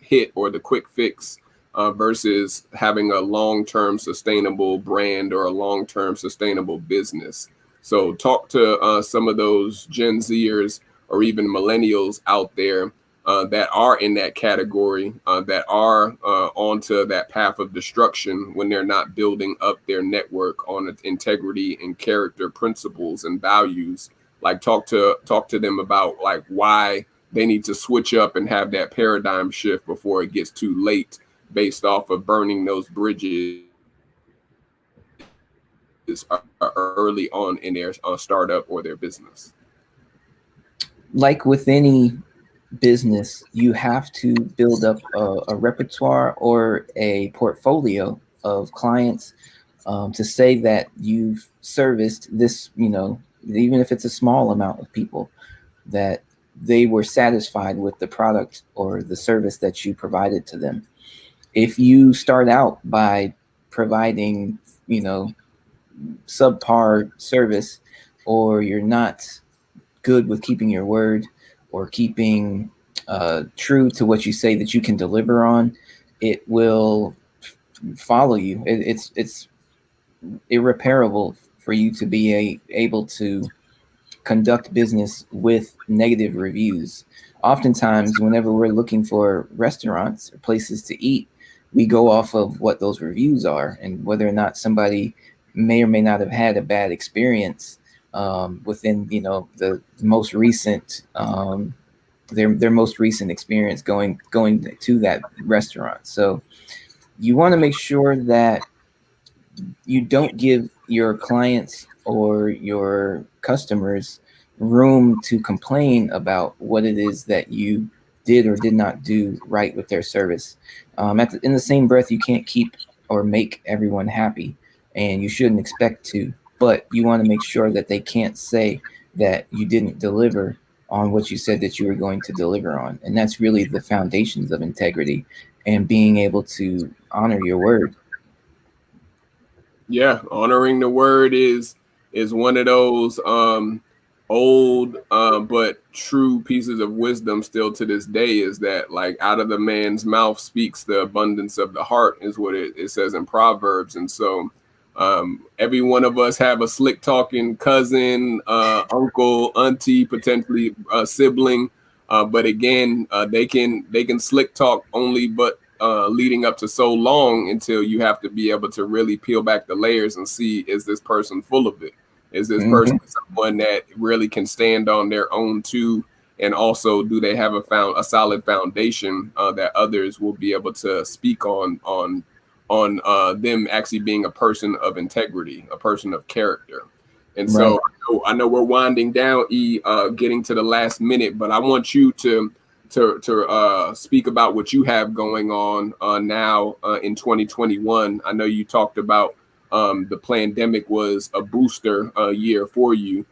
Speaker 2: hit or the quick fix, versus having a long-term sustainable brand or a long-term sustainable business. So talk to some of those Gen Zers or even millennials out there that are in that category, that are onto that path of destruction when they're not building up their network on integrity and character principles and values. Like talk to them about like why they need to switch up and have that paradigm shift before it gets too late, based off of burning those bridges early on in their startup or their business.
Speaker 3: Like with any business, you have to build up a repertoire or a portfolio of clients, to say that you've serviced this, even if it's a small amount of people, that they were satisfied with the product or the service that you provided to them. If you start out by providing, subpar service, or you're not good with keeping your word or keeping true to what you say that you can deliver on, it will follow you. It's irreparable for you to be able to conduct business with negative reviews. Oftentimes, whenever we're looking for restaurants or places to eat, we go off of what those reviews are and whether or not somebody may or may not have had a bad experience within, the most recent, their most recent experience going to that restaurant. So you want to make sure that you don't give your clients or your customers room to complain about what it is that you did or did not do right with their service. In the same breath, you can't keep or make everyone happy, and you shouldn't expect to, but you want to make sure that they can't say that you didn't deliver on what you said that you were going to deliver on. And that's really the foundations of integrity and being able to honor your word.
Speaker 2: Yeah, honoring the word is one of those old but true pieces of wisdom still to this day, is that like out of the man's mouth speaks the abundance of the heart, is what it says in Proverbs. And so every one of us have a slick talking cousin, uncle, auntie, potentially a sibling, but again, they can slick talk only but leading up to so long until you have to be able to really peel back the layers and see, is this person full of it? Is this person someone that really can stand on their own too And also, do they have a solid foundation that others will be able to speak on them actually being a person of integrity, a person of character? And
Speaker 3: Right.
Speaker 2: so I know we're winding down, getting to the last minute, but I want you to speak about what you have going on now in 2021. I know you talked about the pandemic was a booster year for you.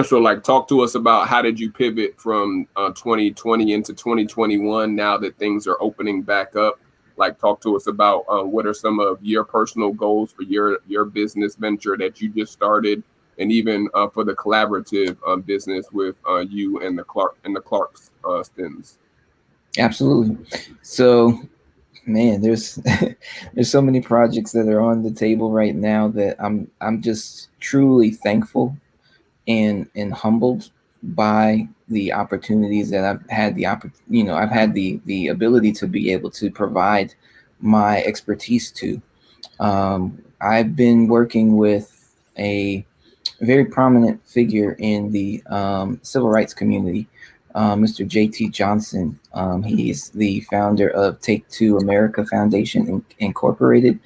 Speaker 2: So like, talk to us about how did you pivot from 2020 into 2021 now that things are opening back up. Like, talk to us about what are some of your personal goals for your business venture that you just started, and even for the collaborative business with you and the Clark's Stins.
Speaker 3: Absolutely. So, man, there's there's so many projects that are on the table right now that I'm just truly thankful and humbled by the opportunities that I've had I've had the ability to be able to provide my expertise to. I've been working with a very prominent figure in the civil rights community, Mr. J.T. Johnson. He's the founder of Take Two America Foundation Incorporated,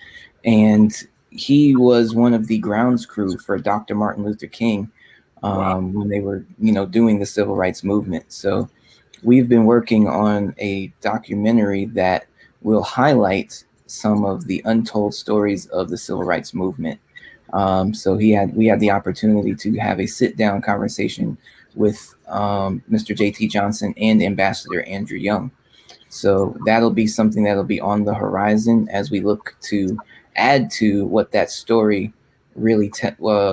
Speaker 3: and he was one of the grounds crew for Dr. Martin Luther King when they were, doing the civil rights movement. So we've been working on a documentary that will highlight some of the untold stories of the civil rights movement. So we had the opportunity to have a sit-down conversation with Mr. J.T. Johnson and Ambassador Andrew Young. So that'll be something that'll be on the horizon as we look to add to what that story really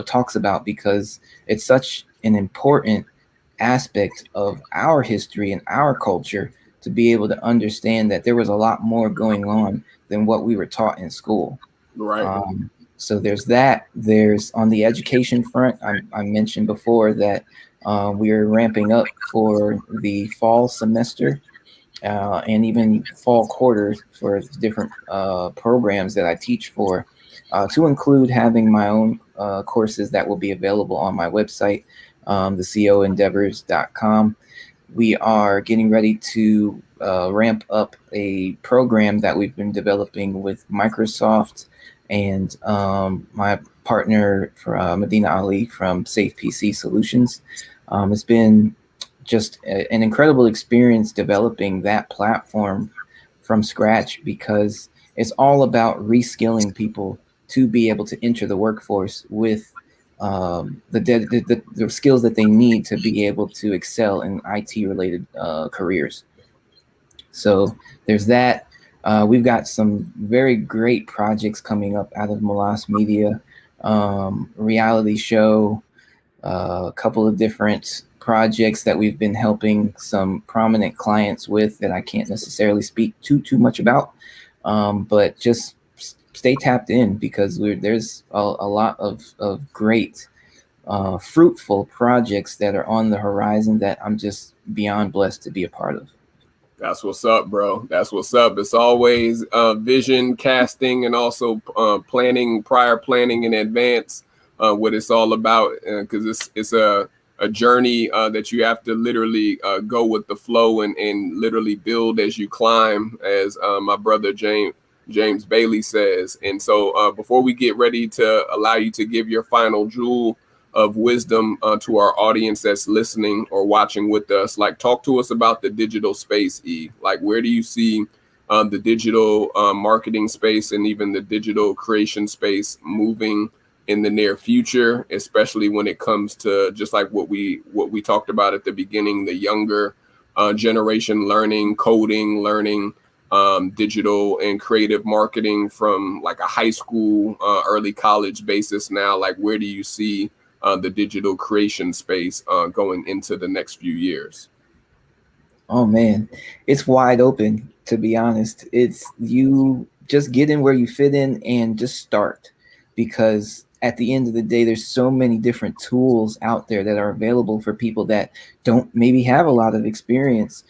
Speaker 3: talks about, because it's such an important aspect of our history and our culture to be able to understand that there was a lot more going on than what we were taught in school.
Speaker 2: Right.
Speaker 3: So there's that. There's on the education front, I mentioned before that we're ramping up for the fall semester and even fall quarters for different programs that I teach for, to include having my own courses that will be available on my website, thecoendeavors.com. We are getting ready to ramp up a program that we've been developing with Microsoft and my partner, Medina Ali from Safe PC Solutions. It's been just an incredible experience developing that platform from scratch, because it's all about reskilling people to be able to enter the workforce with the skills that they need to be able to excel in IT related careers. So there's that. We've got some very great projects coming up out of Molas Media, reality show, a couple of different projects that we've been helping some prominent clients with that I can't necessarily speak too much about, but just stay tapped in, because there's a lot of great fruitful projects that are on the horizon that I'm just beyond blessed to be a part of.
Speaker 2: That's what's up, bro. That's what's up. It's always vision casting and also prior planning in advance, what it's all about, because it's a journey that you have to literally go with the flow and literally build as you climb, as my brother James Bailey says. And so before we get ready to allow you to give your final jewel of wisdom to our audience that's listening or watching with us, like, talk to us about the digital space, E. Like, where do you see the digital marketing space and even the digital creation space moving in the near future, especially when it comes to just like what we talked about at the beginning, the younger generation learning coding, learning digital and creative marketing from like a high school, early college basis now? Like, where do you see the digital creation space going into the next few years?
Speaker 3: Oh man, it's wide open, to be honest. It's you just get in where you fit in and just start, because at the end of the day, there's so many different tools out there that are available for people that don't maybe have a lot of experience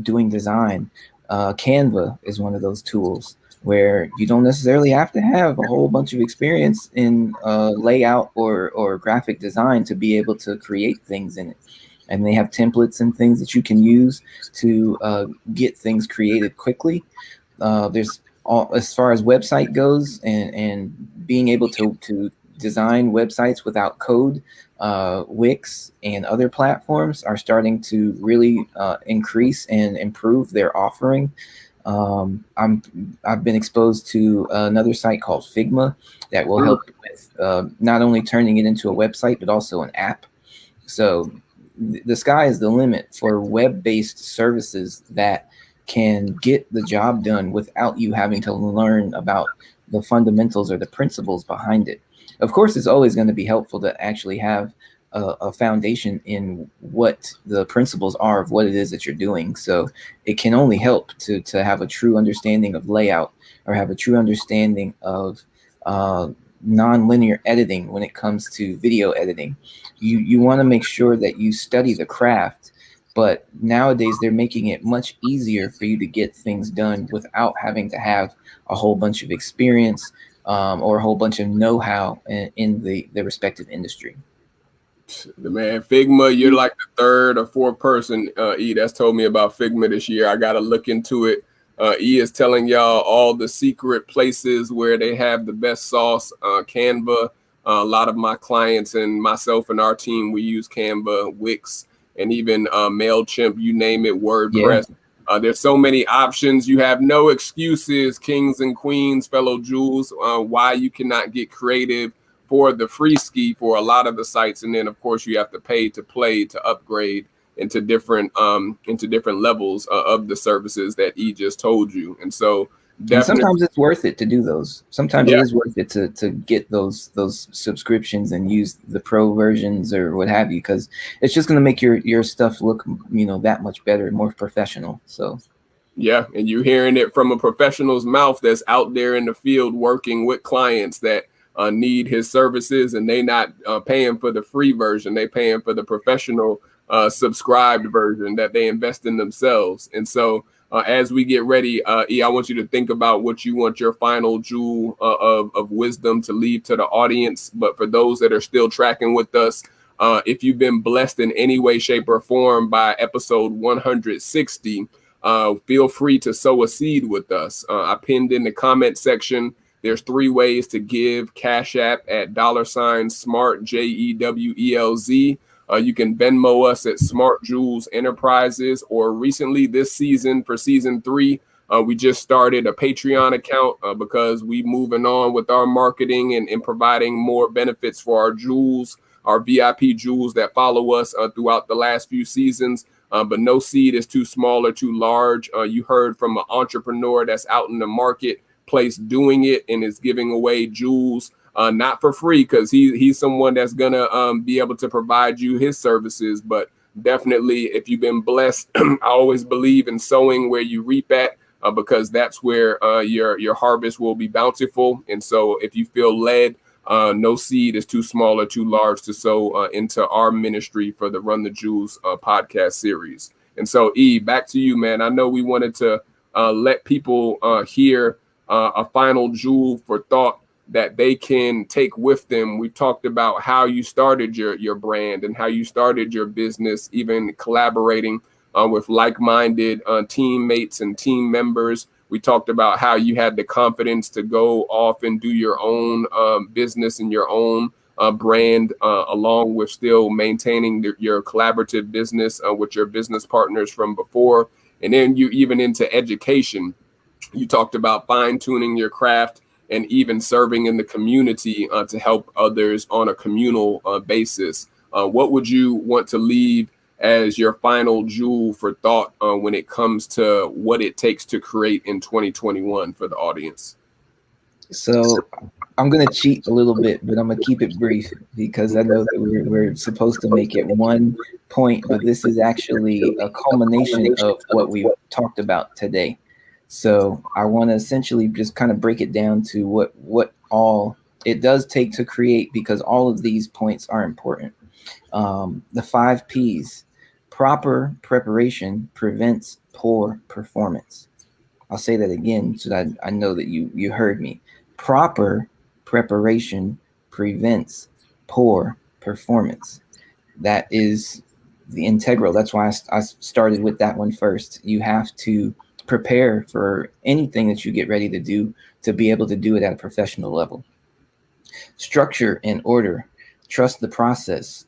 Speaker 3: doing design. Canva is one of those tools where you don't necessarily have to have a whole bunch of experience in layout or graphic design to be able to create things in it. and they have templates and things that you can use to get things created quickly. There's all, as far as website goes, and being able to design websites without code. Wix and other platforms are starting to really increase and improve their offering. I've been exposed to another site called Figma that will help with not only turning it into a website but also an app. So the sky is the limit for web-based services that can get the job done without you having to learn about the fundamentals or the principles behind it. Of course, it's always going to be helpful to actually have a foundation in what the principles are of what it is that you're doing. So it can only help to have a true understanding of layout, or have a true understanding of non-linear editing when it comes to video editing. You want to make sure that you study the craft, but nowadays they're making it much easier for you to get things done without having to have a whole bunch of experience or a whole bunch of know-how in the respective industry.
Speaker 2: The man, Figma, you're like the third or fourth person, E, that's told me about Figma this year. I got to look into it. E is telling y'all all the secret places where they have the best sauce. Canva, a lot of my clients and myself and our team, we use Canva, Wix, and even MailChimp, you name it, WordPress. Yeah. There's so many options. You have no excuses, kings and queens, fellow jewels, why you cannot get creative for the free ski for a lot of the sites. And then, of course, you have to pay to play, to upgrade into different levels of the services that E just told you. And so definitely,
Speaker 3: sometimes it's worth it to do those. Sometimes it is worth it to get those subscriptions and use the pro versions or what have you, because it's just going to make your stuff look, that much better and more professional. So
Speaker 2: yeah, and you're hearing it from a professional's mouth that's out there in the field working with clients that need his services, and they not paying for the free version. They paying for the professional subscribed version that they invest in themselves. And so as we get ready, E, I want you to think about what you want your final jewel of wisdom to leave to the audience. But for those that are still tracking with us, if you've been blessed in any way, shape, or form by episode 160, feel free to sow a seed with us. I pinned in the comment section. There's 3 ways to give: Cash App at $SMART, JEWELZ. You can Venmo us at Smart Jewels Enterprises, or recently this season for season 3, we just started a Patreon account because we moving on with our marketing and providing more benefits for our jewels, our VIP jewels that follow us throughout the last few seasons. But no seed is too small or too large. You heard from an entrepreneur that's out in the marketplace doing it and is giving away jewels. Not for free, because he's someone that's gonna be able to provide you his services. But definitely, if you've been blessed, I always believe in sowing where you reap at, because that's where your harvest will be bountiful. And so if you feel led, no seed is too small or too large to sow into our ministry for the Run the Jewelz podcast series. And so, E, back to you, man. I know we wanted to let people hear a final jewel for thought that they can take with them. We talked about how you started your brand and how you started your business, even collaborating with like-minded teammates and team members. We talked about how you had the confidence to go off and do your own business and your own brand, along with still maintaining your collaborative business with your business partners from before. And then you even into education. You talked about fine-tuning your craft and even serving in the community to help others on a communal basis. What would you want to leave as your final jewel for thought when it comes to what it takes to create in 2021 for the audience?
Speaker 3: So I'm going to cheat a little bit, but I'm going to keep it brief, because I know that we're supposed to make it one point, but this is actually a culmination of what we've talked about today. So I want to essentially just kind of break it down to what all it does take to create, because all of these points are important. The 5 P's. Proper preparation prevents poor performance. I'll say that again so that I know that you heard me. Proper preparation prevents poor performance. That is the integral. That's why I started with that one first. You have to prepare for anything that you get ready to do to be able to do it at a professional level. Structure and order. Trust the process.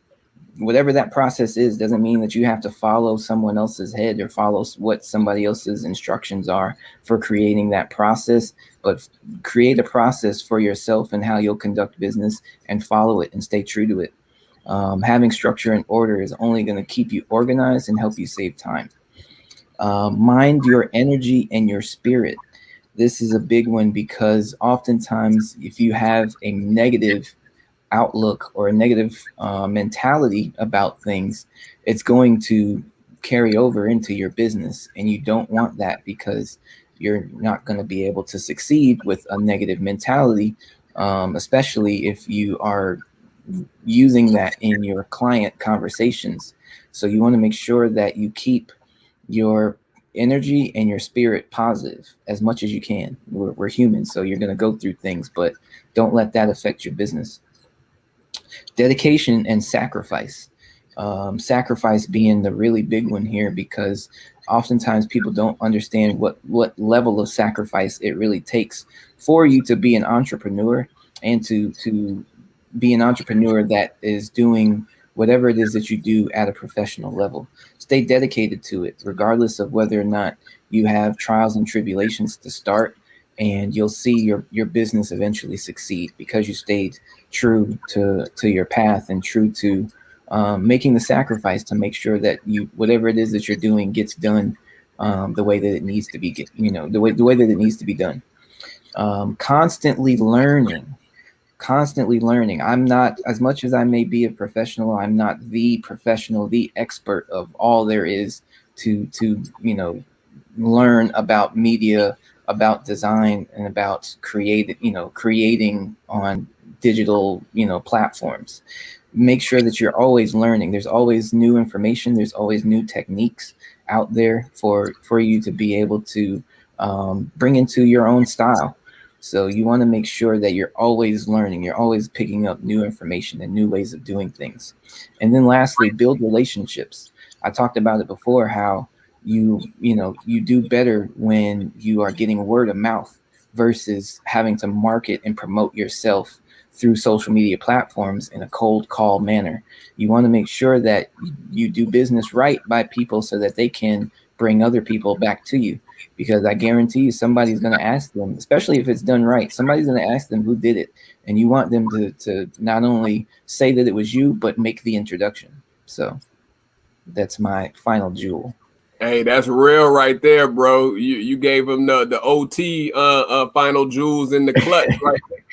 Speaker 3: Whatever that process is doesn't mean that you have to follow someone else's head or follow what somebody else's instructions are for creating that process, but create a process for yourself and how you'll conduct business and follow it and stay true to it. Having structure and order is only going to keep you organized and help you save time. Mind your energy and your spirit. This is a big one because oftentimes if you have a negative outlook or a negative mentality about things, it's going to carry over into your business, and you don't want that because you're not going to be able to succeed with a negative mentality, especially if you are using that in your client conversations. So you want to make sure that you keep your energy and your spirit positive as much as you can. We're humans, so you're going to go through things, but don't let that affect your business. Dedication and sacrifice. Sacrifice being the really big one here, because oftentimes people don't understand what level of sacrifice it really takes for you to be an entrepreneur and to be an entrepreneur that is doing whatever it is that you do at a professional level. Stay dedicated to it, regardless of whether or not you have trials and tribulations to start, and you'll see your business eventually succeed because you stayed true to your path and true to making the sacrifice to make sure that whatever it is that you're doing gets done the way that it needs to be, the way that it needs to be done. Constantly learning. I'm not, as much as I may be a professional, I'm not the professional, the expert of all there is to learn about media, about design, and about creating on digital, platforms. Make sure that you're always learning. There's always new information. There's always new techniques out there for you to be able to bring into your own style. So you want to make sure that you're always learning. You're always picking up new information and new ways of doing things. And then lastly, build relationships. I talked about it before, how you do better when you are getting word of mouth versus having to market and promote yourself through social media platforms in a cold call manner. You want to make sure that you do business right by people so that they can bring other people back to you, because I guarantee you somebody's going to ask them, especially if it's done right, somebody's going to ask them who did it, and you want them to not only say that it was you, but make the introduction. So that's my final jewel.
Speaker 2: Hey, that's real right there, bro. You gave him the OT final jewels in the clutch,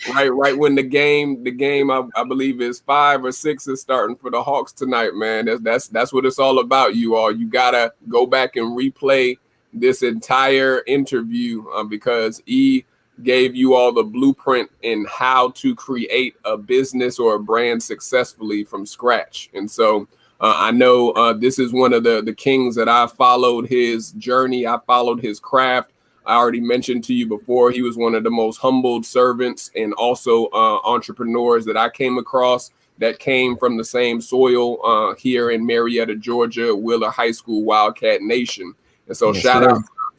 Speaker 2: right when the game I believe is 5 or 6 is starting for the Hawks tonight, man. That's what it's all about. You gotta go back and replay this entire interview because E gave you all the blueprint in how to create a business or a brand successfully from scratch. And so I know this is one of the kings that I followed his journey. I followed his craft. I already mentioned to you before, he was one of the most humbled servants and also entrepreneurs that I came across that came from the same soil here in Marietta, Georgia, Wheeler High School, Wildcat Nation. And so
Speaker 3: yes,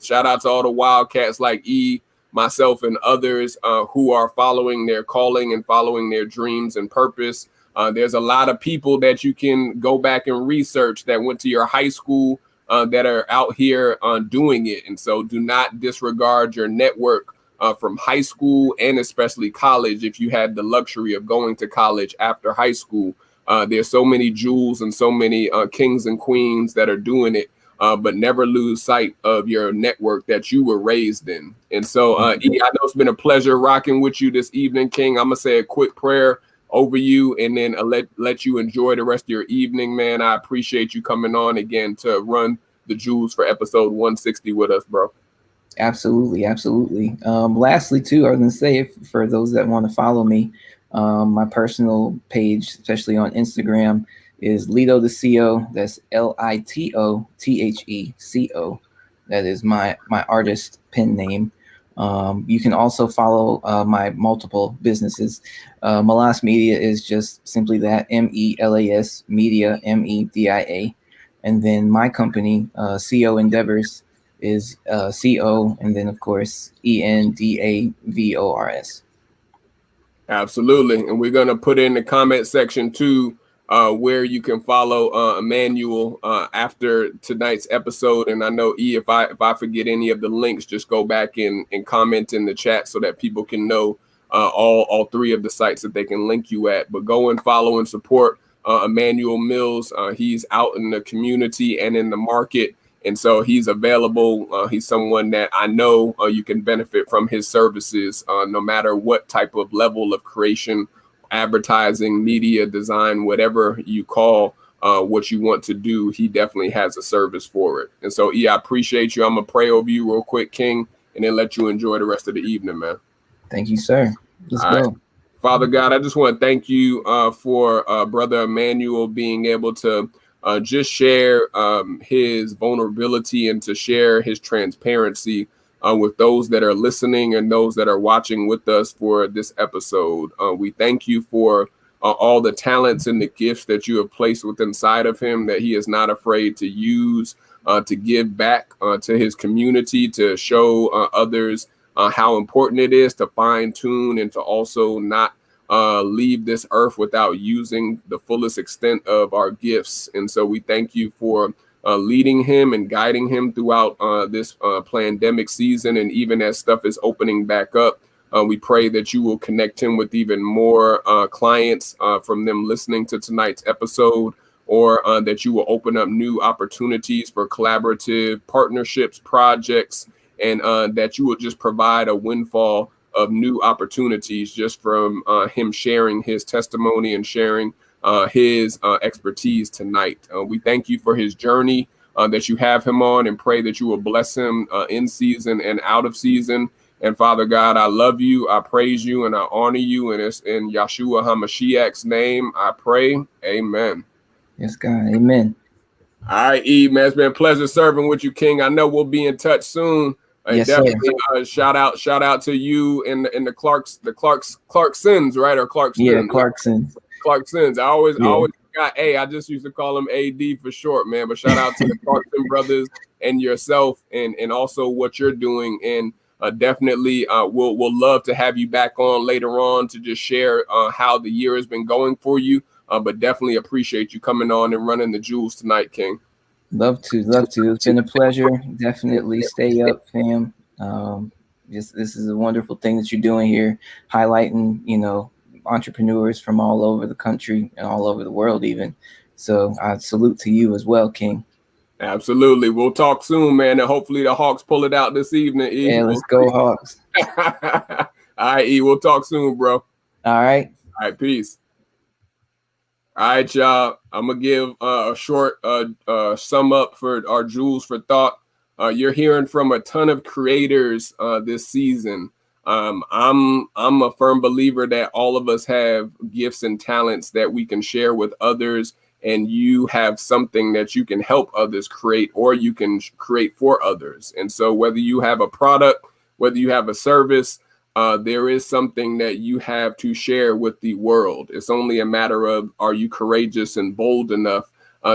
Speaker 2: shout out to all the Wildcats like E, myself, and others who are following their calling and following their dreams and purpose. There's a lot of people that you can go back and research that went to your high school that are out here doing it. And so do not disregard your network from high school and especially college. If you had the luxury of going to college after high school, there's so many jewels and so many kings and queens that are doing it. But never lose sight of your network that you were raised in. And so, E, I know it's been a pleasure rocking with you this evening, King. I'm going to say a quick prayer over you and then let you enjoy the rest of your evening, man. I appreciate you coming on again to Run the Jewelz for episode 160 with us, bro.
Speaker 3: Absolutely. Lastly, too, I was going to say, for those that want to follow me, my personal page, especially on Instagram, is Lito the CO. That's LITOTHECO. That is my artist pen name. You can also follow my multiple businesses. Melas Media is just simply that, MELAS Media, MEDIA. And then my company, CO Endeavors, is CO, and then of course ENDAVORS.
Speaker 2: Absolutely. And we're going to put in the comment section too, where you can follow Emmanuel after tonight's episode. And I know, E, if I forget any of the links, just go back and comment in the chat so that people can know all three of the sites that they can link you at. But go and follow and support Emmanuel Mills. He's out in the community and in the market. And so he's available. He's someone that I know you can benefit from his services, no matter what type of level of creation, advertising, media, design, whatever you call what you want to do. He definitely has a service for it. And so, I appreciate you. I'm going to pray over you real quick, King, and then let you enjoy the rest of the evening, man.
Speaker 3: Thank you, sir. Let's go.
Speaker 2: Right. Father God, I just want to thank you for Brother Emmanuel being able to just share his vulnerability and to share his transparency with those that are listening and those that are watching with us for this episode. We thank you for all the talents and the gifts that you have placed within inside of him, that he is not afraid to use to give back to his community, to show others how important it is to fine tune and to also not leave this earth without using the fullest extent of our gifts. And so we thank you for leading him and guiding him throughout this pandemic season. And even as stuff is opening back up, we pray that you will connect him with even more clients from them listening to tonight's episode, or that you will open up new opportunities for collaborative partnerships, projects, and that you will just provide a windfall of new opportunities just from him sharing his testimony and sharing his expertise tonight. We thank you for his journey that you have him on, and pray that you will bless him in season and out of season. And Father God, I love you, I praise you, and I honor you. And it's in Yahshua HaMashiach's name I pray. Amen.
Speaker 3: Yes, God. Amen.
Speaker 2: All right, E, man, it's been a pleasure serving with you, King. I know we'll be in touch soon.
Speaker 3: Yes,
Speaker 2: definitely shout out to you and the Clarksons, right? Or Clarksons.
Speaker 3: Yeah, Clarksons.
Speaker 2: I always got I just used to call them AD for short, man. But shout out to the Clarkson brothers and yourself, and also what you're doing. And definitely we'll love to have you back on later on to just share how the year has been going for you. But definitely appreciate you coming on and running the Jewels tonight, King.
Speaker 3: Love to. It's been a pleasure. Definitely stay up, fam. This is a wonderful thing that you're doing here, highlighting, entrepreneurs from all over the country and all over the world even. So I salute to you as well, King.
Speaker 2: Absolutely. We'll talk soon, man. And hopefully the Hawks pull it out this evening, E.
Speaker 3: Yeah, let's go Hawks.
Speaker 2: All right, E. We'll talk soon, bro.
Speaker 3: All right.
Speaker 2: All right, peace. All right, y'all. I'm gonna give a short sum up for our Jewels for Thought. You're hearing from a ton of creators this season. I'm a firm believer that all of us have gifts and talents that we can share with others, and you have something that you can help others create, or you can create for others. And so whether you have a product, whether you have a service, there is something that you have to share with the world. It's only a matter of, are you courageous and bold enough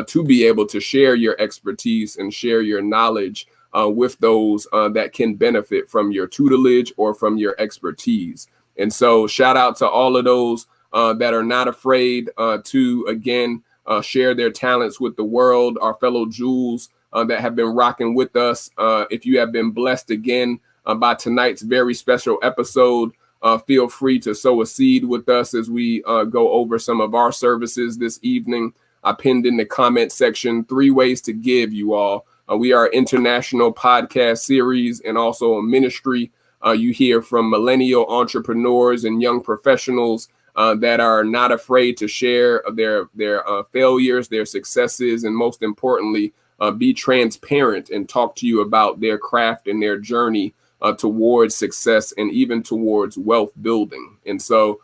Speaker 2: to be able to share your expertise and share your knowledge with those that can benefit from your tutelage or from your expertise. And so shout out to all of those that are not afraid to, again, share their talents with the world, our fellow Jewels that have been rocking with us. If you have been blessed again by tonight's very special episode, feel free to sow a seed with us as we go over some of our services this evening. I pinned in the comment section 3 ways to give, you all. We are an international podcast series and also a ministry. You hear from millennial entrepreneurs and young professionals that are not afraid to share their failures, their successes, and most importantly, be transparent and talk to you about their craft and their journey towards success and even towards wealth building. And so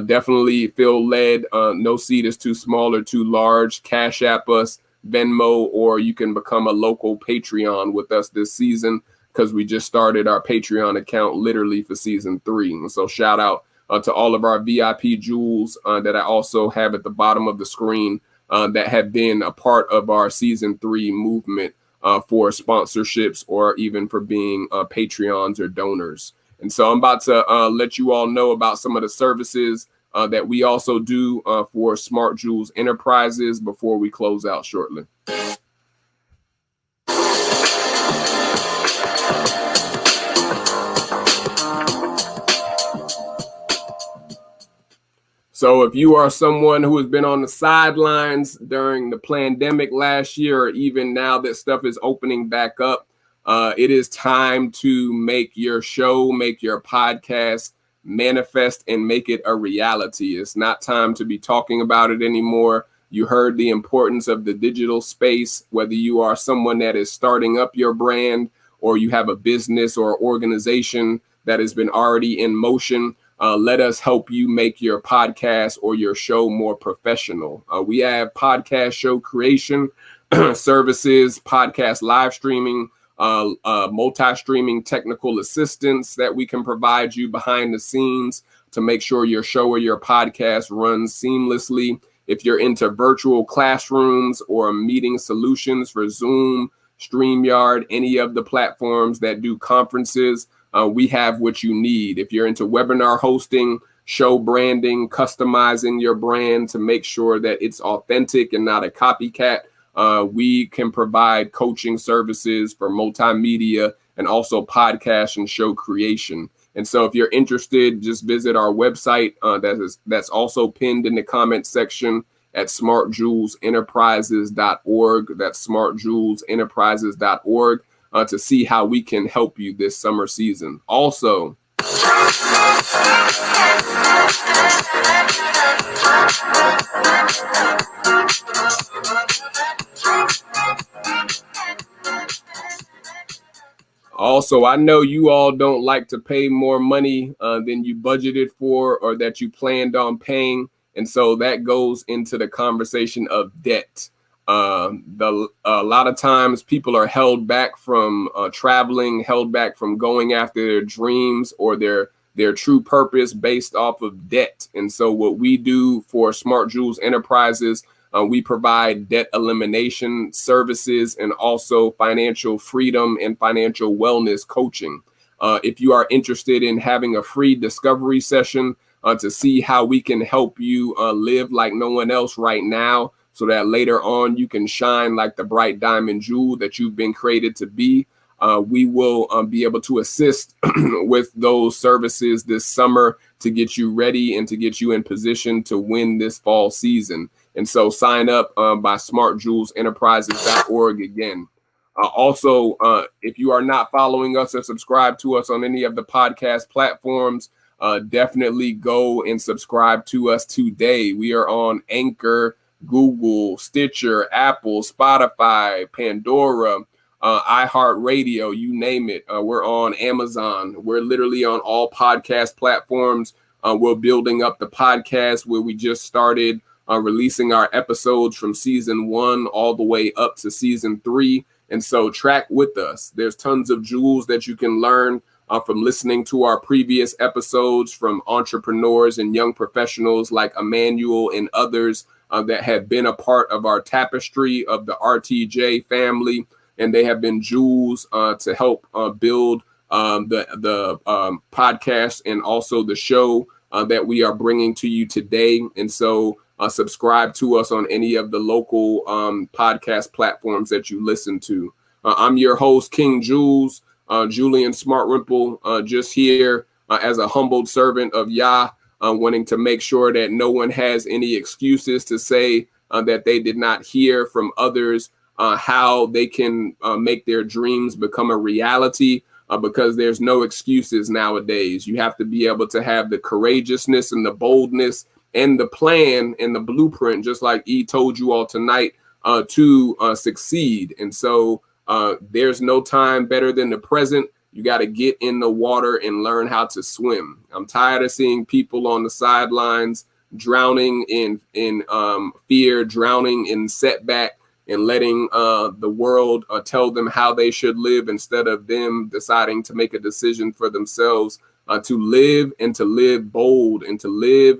Speaker 2: definitely feel led. No seed is too small or too large. Cash App us, Venmo, or you can become a local Patreon with us this season, because we just started our Patreon account literally for season 3. And so shout out to all of our VIP Jewels that I also have at the bottom of the screen that have been a part of our season 3 movement for sponsorships or even for being Patreons or donors. And so I'm about to let you all know about some of the services that we also do for Smart Jewelz Enterprises before we close out shortly. So if you are someone who has been on the sidelines during the pandemic last year, or even now that stuff is opening back up, it is time to make your show, make your podcast manifest and make it a reality. It's not time to be talking about it anymore. You heard the importance of the digital space, whether you are someone that is starting up your brand or you have a business or organization that has been already in motion. Let us help you make your podcast or your show more professional. We have podcast show creation services, podcast live streaming, multi-streaming technical assistance that we can provide you behind the scenes to make sure your show or your podcast runs seamlessly. If you're into virtual classrooms or meeting solutions for Zoom, StreamYard, any of the platforms that do conferences, we have what you need. If you're into webinar hosting, show branding, customizing your brand to make sure that it's authentic and not a copycat, we can provide coaching services for multimedia and also podcast and show creation. And so if you're interested, just visit our website that's also pinned in the comment section at smartjewelzenterprises.org. That's smartjewelzenterprises.org to see how we can help you this summer season. Also, I know you all don't like to pay more money than you budgeted for or that you planned on paying. And so that goes into the conversation of debt. A lot of times people are held back from traveling, held back from going after their dreams or their true purpose based off of debt. And so what we do for Smart Jewelz Enterprises, we provide debt elimination services and also financial freedom and financial wellness coaching. If you are interested in having a free discovery session to see how we can help you live like no one else right now, so that later on you can shine like the bright diamond jewel that you've been created to be, we will be able to assist with those services this summer to get you ready and to get you in position to win this fall season. And so sign up by smartjewelzenterprises.org again. Also, if you are not following us or subscribe to us on any of the podcast platforms, definitely go and subscribe to us today. We are on Anchor, Google, Stitcher, Apple, Spotify, Pandora, iHeartRadio, you name it. We're on Amazon. We're literally on all podcast platforms. We're building up the podcast where we just started releasing our episodes from season 1 all the way up to season 3. And so track with us. There's tons of jewels that you can learn from listening to our previous episodes from entrepreneurs and young professionals like Emmanuel and others that have been a part of our tapestry of the RTJ family. And they have been jewels to help build the podcast and also the show that we are bringing to you today. And so subscribe to us on any of the local podcast platforms that you listen to. I'm your host, King Jewels, Julian Smartrimple, just here as a humbled servant of Yah, wanting to make sure that no one has any excuses to say that they did not hear from others how they can make their dreams become a reality, because there's no excuses nowadays. You have to be able to have the courageousness and the boldness and the plan and the blueprint, just like E told you all tonight, to succeed. And so there's no time better than the present. You got to get in the water and learn how to swim. I'm tired of seeing people on the sidelines drowning in fear, drowning in setback, and letting the world tell them how they should live instead of them deciding to make a decision for themselves to live and to live bold and to live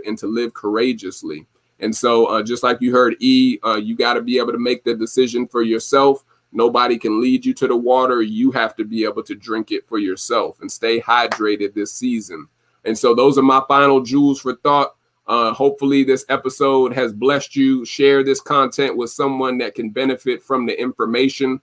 Speaker 2: courageously. And so just like you heard E, you got to be able to make the decision for yourself. Nobody can lead you to the water. You have to be able to drink it for yourself and stay hydrated this season. And so those are my final jewels for thought. Hopefully this episode has blessed you. Share this content with someone that can benefit from the information.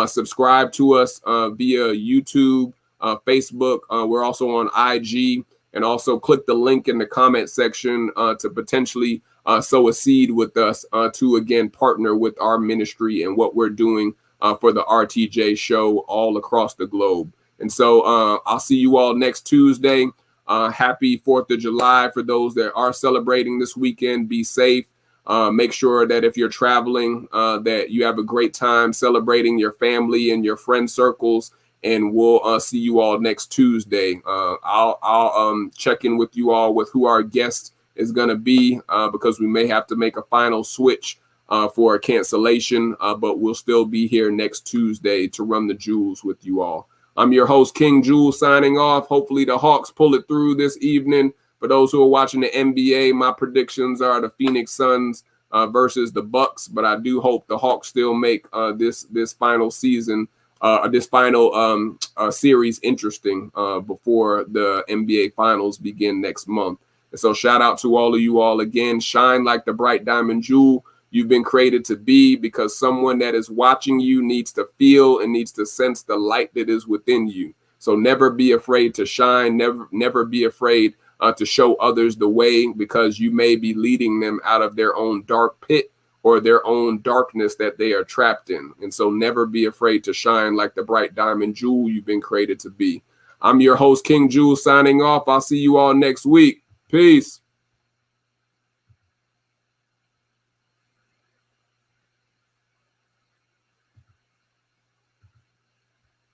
Speaker 2: Subscribe to us via YouTube, Facebook. We're also on IG, and also click the link in the comment section to potentially sow a seed with us to, again, partner with our ministry and what we're doing for the RTJ show all across the globe. And so I'll see you all next Tuesday. Happy 4th of July for those that are celebrating this weekend. Be safe. Make sure that if you're traveling, that you have a great time celebrating your family and your friend circles. And we'll see you all next Tuesday. I'll check in with you all with who our guest is going to be because we may have to make a final switch for a cancellation, but we'll still be here next Tuesday to run the jewels with you all. I'm your host, King Jewel, signing off. Hopefully the Hawks pull it through this evening. For those who are watching the NBA, my predictions are the Phoenix Suns versus the Bucks, but I do hope the Hawks still make this final season, this final series interesting before the NBA Finals begin next month. And so shout out to all of you all again. Shine like the bright diamond jewel you've been created to be, because someone that is watching you needs to feel and needs to sense the light that is within you. So never be afraid to shine. Never be afraid to show others the way, because you may be leading them out of their own dark pit or their own darkness that they are trapped in. And so never be afraid to shine like the bright diamond jewel you've been created to be. I'm your host, King Jewel, signing off. I'll see you all next week. Peace.